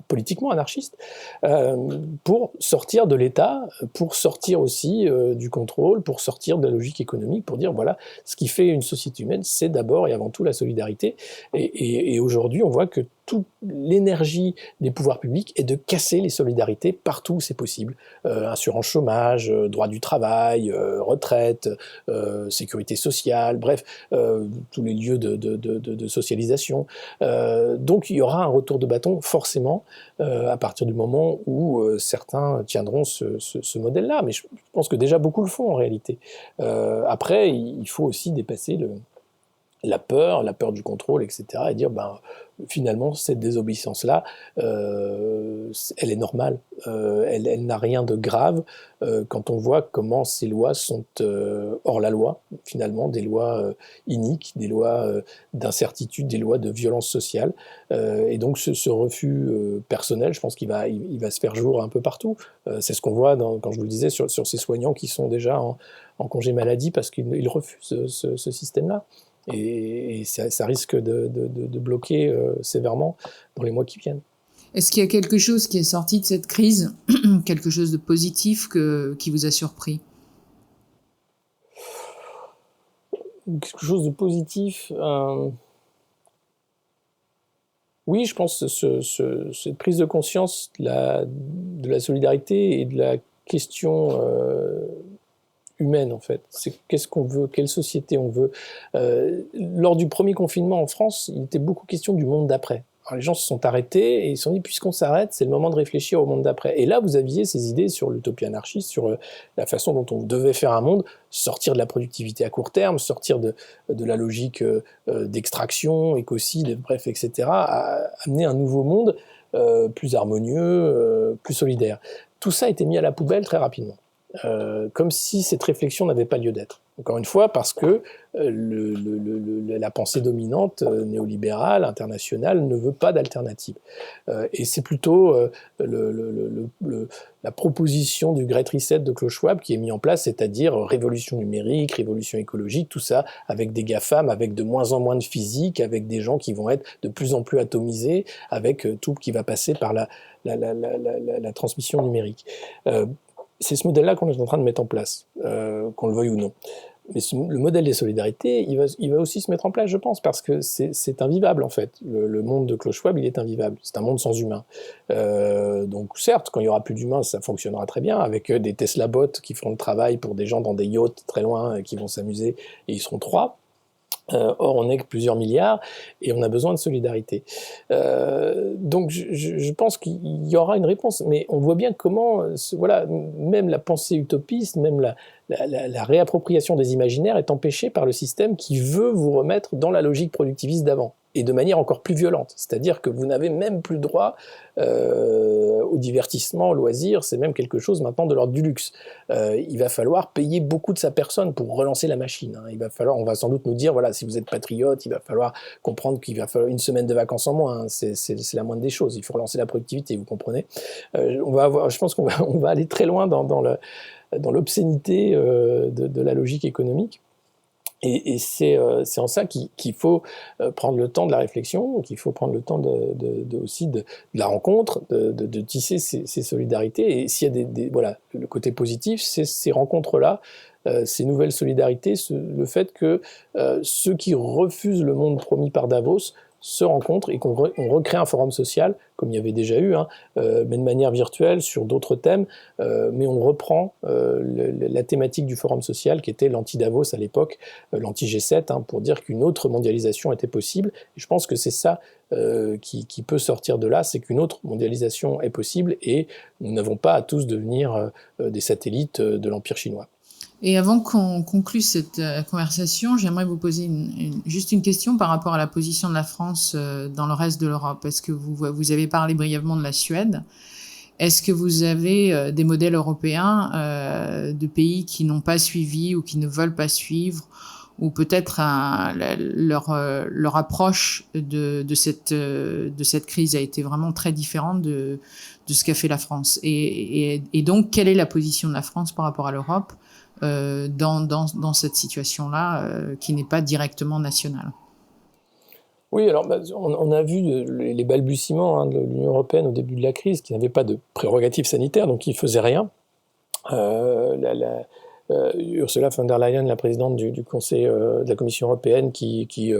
politiquement anarchistes, pour sortir de l'État, pour sortir aussi du contrôle, pour sortir de la logique économique, pour dire voilà, ce qui fait une société humaine, c'est d'abord et avant tout la solidarité. Et aujourd'hui, on voit que toute l'énergie des pouvoirs publics est de casser les solidarités partout où c'est possible. Assurance chômage, droit du travail, retraite, sécurité sociale, bref, tous les lieux de socialisation. Donc il y aura un retour de bâton forcément à partir du moment où certains tiendront ce modèle-là. Mais je pense que déjà beaucoup le font en réalité. Après, il faut aussi dépasser la peur du contrôle, etc. et dire, finalement, cette désobéissance-là, elle est normale. Elle n'a rien de grave quand on voit comment ces lois sont hors la loi, finalement, des lois iniques, des lois d'incertitude, des lois de violence sociale. Et donc, ce refus personnel, je pense qu'il va se faire jour un peu partout. C'est ce qu'on voit, quand je vous le disais, sur ces soignants qui sont déjà en congé maladie parce qu'ils refusent ce système-là. Et ça risque de bloquer sévèrement dans les mois qui viennent. Est-ce qu'il y a quelque chose qui est sorti de cette crise, quelque chose de positif qui vous a surpris? Quelque chose de positif oui, je pense que cette prise de conscience de la solidarité et de la question humaine en fait. C'est qu'est-ce qu'on veut, quelle société on veut. Lors du premier confinement en France, il était beaucoup question du monde d'après. Alors, les gens se sont arrêtés et ils se sont dit puisqu'on s'arrête, c'est le moment de réfléchir au monde d'après. Et là, vous aviez ces idées sur l'utopie anarchiste, sur la façon dont on devait faire un monde, sortir de la productivité à court terme, sortir de la logique d'extraction, écocide, bref, etc., à amener un nouveau monde plus harmonieux, plus solidaire. Tout ça a été mis à la poubelle très rapidement. Comme si cette réflexion n'avait pas lieu d'être. Encore une fois, parce que la pensée dominante néolibérale, internationale, ne veut pas d'alternative. Et c'est plutôt la proposition du Great Reset de Klaus Schwab qui est mis en place, c'est-à-dire révolution numérique, révolution écologique, tout ça avec des GAFAM, avec de moins en moins de physique, avec des gens qui vont être de plus en plus atomisés, avec tout qui va passer par la transmission numérique. C'est ce modèle-là qu'on est en train de mettre en place, qu'on le veuille ou non. Mais le modèle des solidarités, il va aussi se mettre en place, je pense, parce que c'est invivable, en fait. Le monde de Klaus Schwab, il est invivable. C'est un monde sans humains. Donc, certes, quand il n'y aura plus d'humains, ça fonctionnera très bien, avec des Tesla bots qui feront le travail pour des gens dans des yachts très loin, qui vont s'amuser, et ils seront 3. Or, on n'est que plusieurs milliards et on a besoin de solidarité. Donc, je pense qu'il y aura une réponse, mais on voit bien comment, voilà, même la pensée utopiste, même la réappropriation des imaginaires est empêchée par le système qui veut vous remettre dans la logique productiviste d'avant, et de manière encore plus violente. C'est-à-dire que vous n'avez même plus droit au divertissement, au loisir, c'est même quelque chose maintenant de l'ordre du luxe. Il va falloir payer beaucoup de sa personne pour relancer la machine. On va sans doute nous dire, voilà, si vous êtes patriote, il va falloir comprendre qu'il va falloir une semaine de vacances en moins. C'est la moindre des choses. Il faut relancer la productivité, vous comprenez. Je pense qu'on va aller très loin dans l'obscénité de la logique économique. Et c'est en ça qu'il faut prendre le temps de la réflexion, qu'il faut prendre le temps aussi de la rencontre, de tisser ces solidarités. Et s'il y a voilà, le côté positif, c'est ces rencontres-là, ces nouvelles solidarités, le fait que ceux qui refusent le monde promis par Davos se rencontrent et qu'on recrée un forum social, comme il y avait déjà eu, mais de manière virtuelle, sur d'autres thèmes, mais on reprend la thématique du forum social qui était l'anti-Davos à l'époque, l'anti-G7, pour dire qu'une autre mondialisation était possible. Et je pense que c'est ça qui peut sortir de là, c'est qu'une autre mondialisation est possible et nous n'avons pas à tous devenir des satellites de l'Empire chinois. Et avant qu'on conclue cette conversation, j'aimerais vous poser juste une question par rapport à la position de la France dans le reste de l'Europe. Est-ce que vous avez parlé brièvement de la Suède? Est-ce que vous avez des modèles européens de pays qui n'ont pas suivi ou qui ne veulent pas suivre, ou peut-être leur approche de cette crise a été vraiment très différente de ce qu'a fait la France. Et donc, quelle est la position de la France par rapport à l'Europe dans cette situation-là qui n'est pas directement nationale? Oui, alors on a vu les balbutiements de l'Union européenne au début de la crise, qui n'avait pas de prérogatives sanitaires, donc qui ne faisait rien. Ursula von der Leyen, la présidente du Conseil de la Commission européenne, qui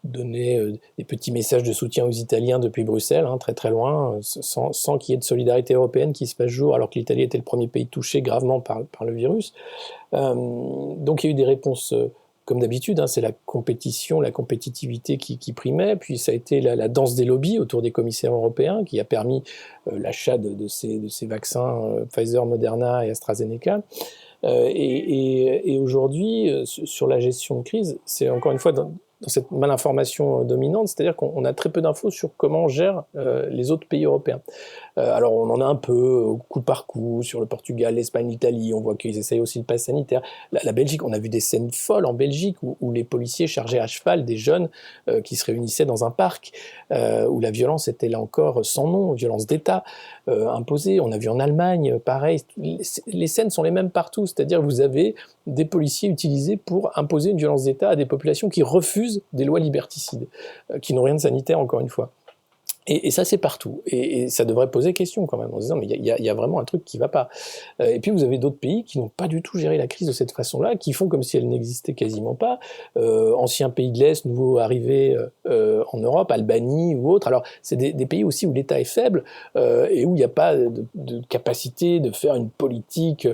donnait des petits messages de soutien aux Italiens depuis Bruxelles, très très loin, sans qu'il y ait de solidarité européenne qui se fasse jour, alors que l'Italie était le premier pays touché gravement par le virus. Donc il y a eu des réponses comme d'habitude, c'est la compétition, la compétitivité qui primait, puis ça a été la danse des lobbies autour des commissaires européens qui a permis l'achat de ces vaccins Pfizer, Moderna et AstraZeneca. Et aujourd'hui, sur la gestion de crise, c'est encore une fois dans cette malinformation dominante, c'est-à-dire qu'on a très peu d'infos sur comment gèrent les autres pays européens. Alors on en a un peu coup par coup sur le Portugal, l'Espagne, l'Italie, on voit qu'ils essayent aussi le pass sanitaire. La Belgique, on a vu des scènes folles en Belgique où les policiers chargeaient à cheval des jeunes qui se réunissaient dans un parc, où la violence était là encore sans nom, violence d'État imposée. On a vu en Allemagne, pareil, les scènes sont les mêmes partout, c'est-à-dire que vous avez des policiers utilisés pour imposer une violence d'État à des populations qui refusent des lois liberticides, qui n'ont rien de sanitaire encore une fois. Et ça, c'est partout. Et ça devrait poser question quand même, en se disant, mais il y a vraiment un truc qui ne va pas. Et puis, vous avez d'autres pays qui n'ont pas du tout géré la crise de cette façon-là, qui font comme si elle n'existait quasiment pas. Anciens pays de l'Est, nouveaux arrivés en Europe, Albanie ou autres. Alors, c'est des pays aussi où l'État est faible et où il n'y a pas de capacité de faire une politique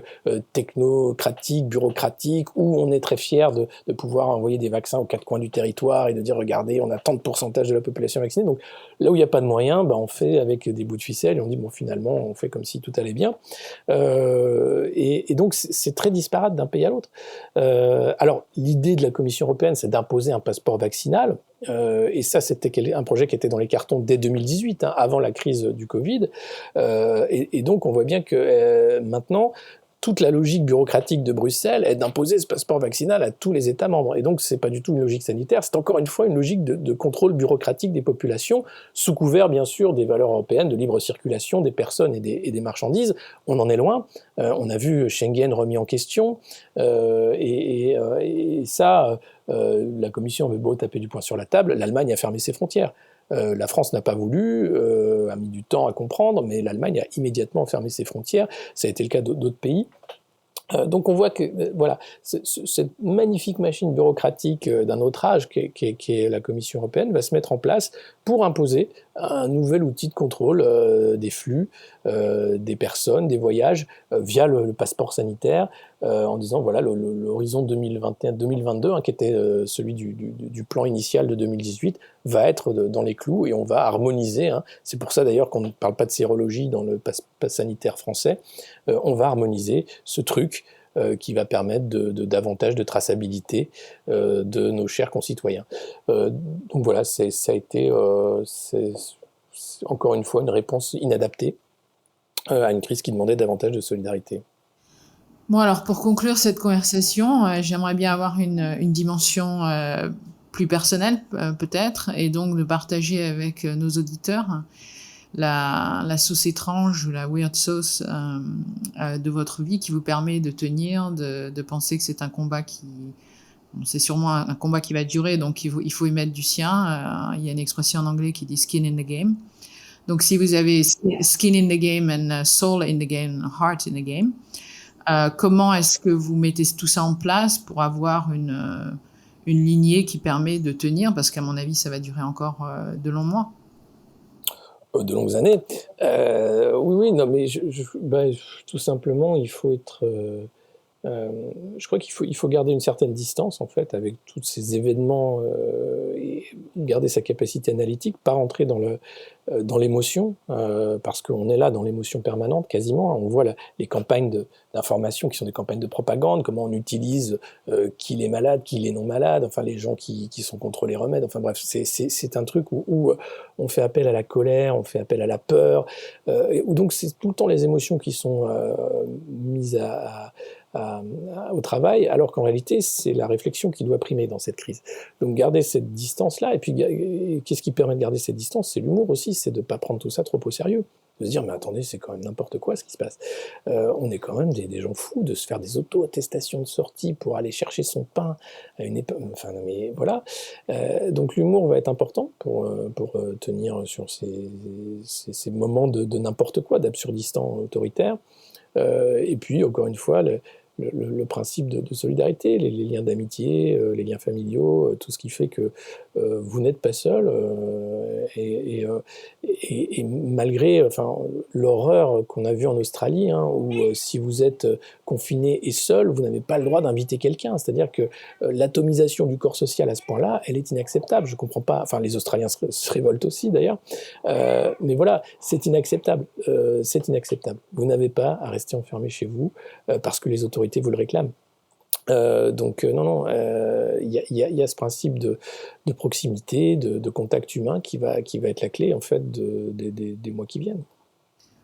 technocratique, bureaucratique, où on est très fier de pouvoir envoyer des vaccins aux quatre coins du territoire et de dire, regardez, on a tant de pourcentage de la population vaccinée. Donc, là où il n'y a pas de moyens, on fait avec des bouts de ficelle et on dit bon finalement on fait comme si tout allait bien. Et donc c'est très disparate d'un pays à l'autre. Alors l'idée de la Commission européenne c'est d'imposer un passeport vaccinal. Et ça, c'était un projet qui était dans les cartons dès 2018, avant la crise du Covid. Et donc on voit bien que maintenant toute la logique bureaucratique de Bruxelles est d'imposer ce passeport vaccinal à tous les États membres. Et donc, c'est pas du tout une logique sanitaire, c'est encore une fois une logique de contrôle bureaucratique des populations, sous couvert, bien sûr, des valeurs européennes de libre circulation des personnes et des marchandises. On en est loin. On a vu Schengen remis en question. Et ça, la Commission avait beau taper du poing sur la table, l'Allemagne a fermé ses frontières. La France n'a pas voulu, a mis du temps à comprendre, mais l'Allemagne a immédiatement fermé ses frontières. Ça a été le cas d'autres pays. Donc on voit que voilà, cette magnifique machine bureaucratique d'un autre âge qui est la Commission européenne va se mettre en place pour imposer un nouvel outil de contrôle des flux, des personnes, des voyages via le passeport sanitaire, en disant voilà l'horizon 2021-2022 qui était celui du plan initial de 2018 va être dans les clous et on va harmoniser. C'est pour ça d'ailleurs qu'on ne parle pas de sérologie dans le pass sanitaire français. On va harmoniser ce truc qui va permettre davantage de traçabilité de nos chers concitoyens. Donc voilà, ça a été c'est encore une fois une réponse inadaptée à une crise qui demandait davantage de solidarité. Bon alors pour conclure cette conversation, j'aimerais bien avoir une dimension plus personnelle peut-être, et donc de partager avec nos auditeurs la sauce étrange ou la weird sauce de votre vie qui vous permet de tenir, de penser que c'est un combat c'est sûrement un combat qui va durer, donc il faut y mettre du sien. Il y a une expression en anglais qui dit skin in the game. Donc si vous avez skin in the game and soul in the game, heart in the game, comment est-ce que vous mettez tout ça en place pour avoir une lignée qui permet de tenir, parce qu'à mon avis ça va durer encore de longs mois. De longues années. Oui, non, mais tout simplement, il faut être... je crois qu'il faut garder une certaine distance, en fait, avec tous ces événements, et garder sa capacité analytique, pas rentrer dans l'émotion, parce qu'on est là dans l'émotion permanente, quasiment. On voit les campagnes d'information qui sont des campagnes de propagande, comment on utilise qui est malade, qui est non malade, enfin les gens qui sont contre les remèdes, enfin bref, c'est un truc où on fait appel à la colère, on fait appel à la peur, où donc c'est tout le temps les émotions qui sont mises à au travail, alors qu'en réalité, c'est la réflexion qui doit primer dans cette crise. Donc garder cette distance-là, et puis qu'est-ce qui permet de garder cette distance? C'est l'humour aussi, c'est de ne pas prendre tout ça trop au sérieux. De se dire, mais attendez, c'est quand même n'importe quoi ce qui se passe. On est quand même des gens fous de se faire des auto-attestations de sortie pour aller chercher son pain à une époque. Enfin, mais voilà. Donc l'humour va être important pour tenir sur ces moments de n'importe quoi, d'absurdistan autoritaire. Et puis, encore une fois, le principe de solidarité, les liens d'amitié, les liens familiaux, tout ce qui fait que vous n'êtes pas seul. Et malgré l'horreur qu'on a vue en Australie, hein, où si vous êtes confiné et seul, vous n'avez pas le droit d'inviter quelqu'un. C'est-à-dire que l'atomisation du corps social à ce point-là, elle est inacceptable. Je ne comprends pas. Enfin, les Australiens se révoltent aussi, d'ailleurs. Mais voilà, c'est inacceptable. C'est inacceptable. Vous n'avez pas à rester enfermé chez vous parce que les autorités vous le réclament. Non, il y a ce principe de proximité, de contact humain qui va être la clé en fait des mois qui viennent.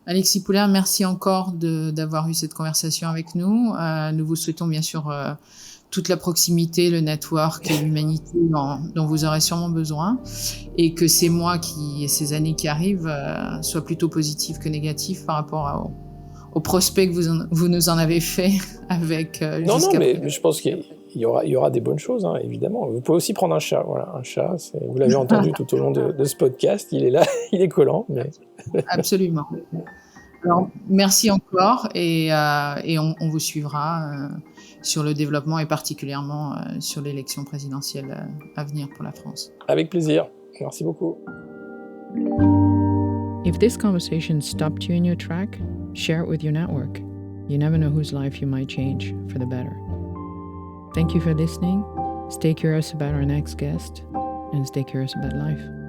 Alexis Poulain, merci encore d'avoir eu cette conversation avec nous. Nous vous souhaitons bien sûr toute la proximité, le network et l'humanité dont vous aurez sûrement besoin, et que ces mois et ces années qui arrivent soient plutôt positifs que négatifs par rapport aux prospects que vous nous en avez fait avec Non, mais je pense qu'il y aura des bonnes choses, hein, évidemment. Vous pouvez aussi prendre un chat. Voilà, un chat, vous l'avez entendu tout au long de ce podcast, il est là, il est collant. Mais... Absolument. Alors, merci encore, et on vous suivra sur le développement et particulièrement sur l'élection présidentielle à venir pour la France. Avec plaisir. Merci beaucoup. If this conversation stopped you in your track, share it with your network. You never know whose life you might change for the better. Thank you for listening. Stay curious about our next guest, and stay curious about life.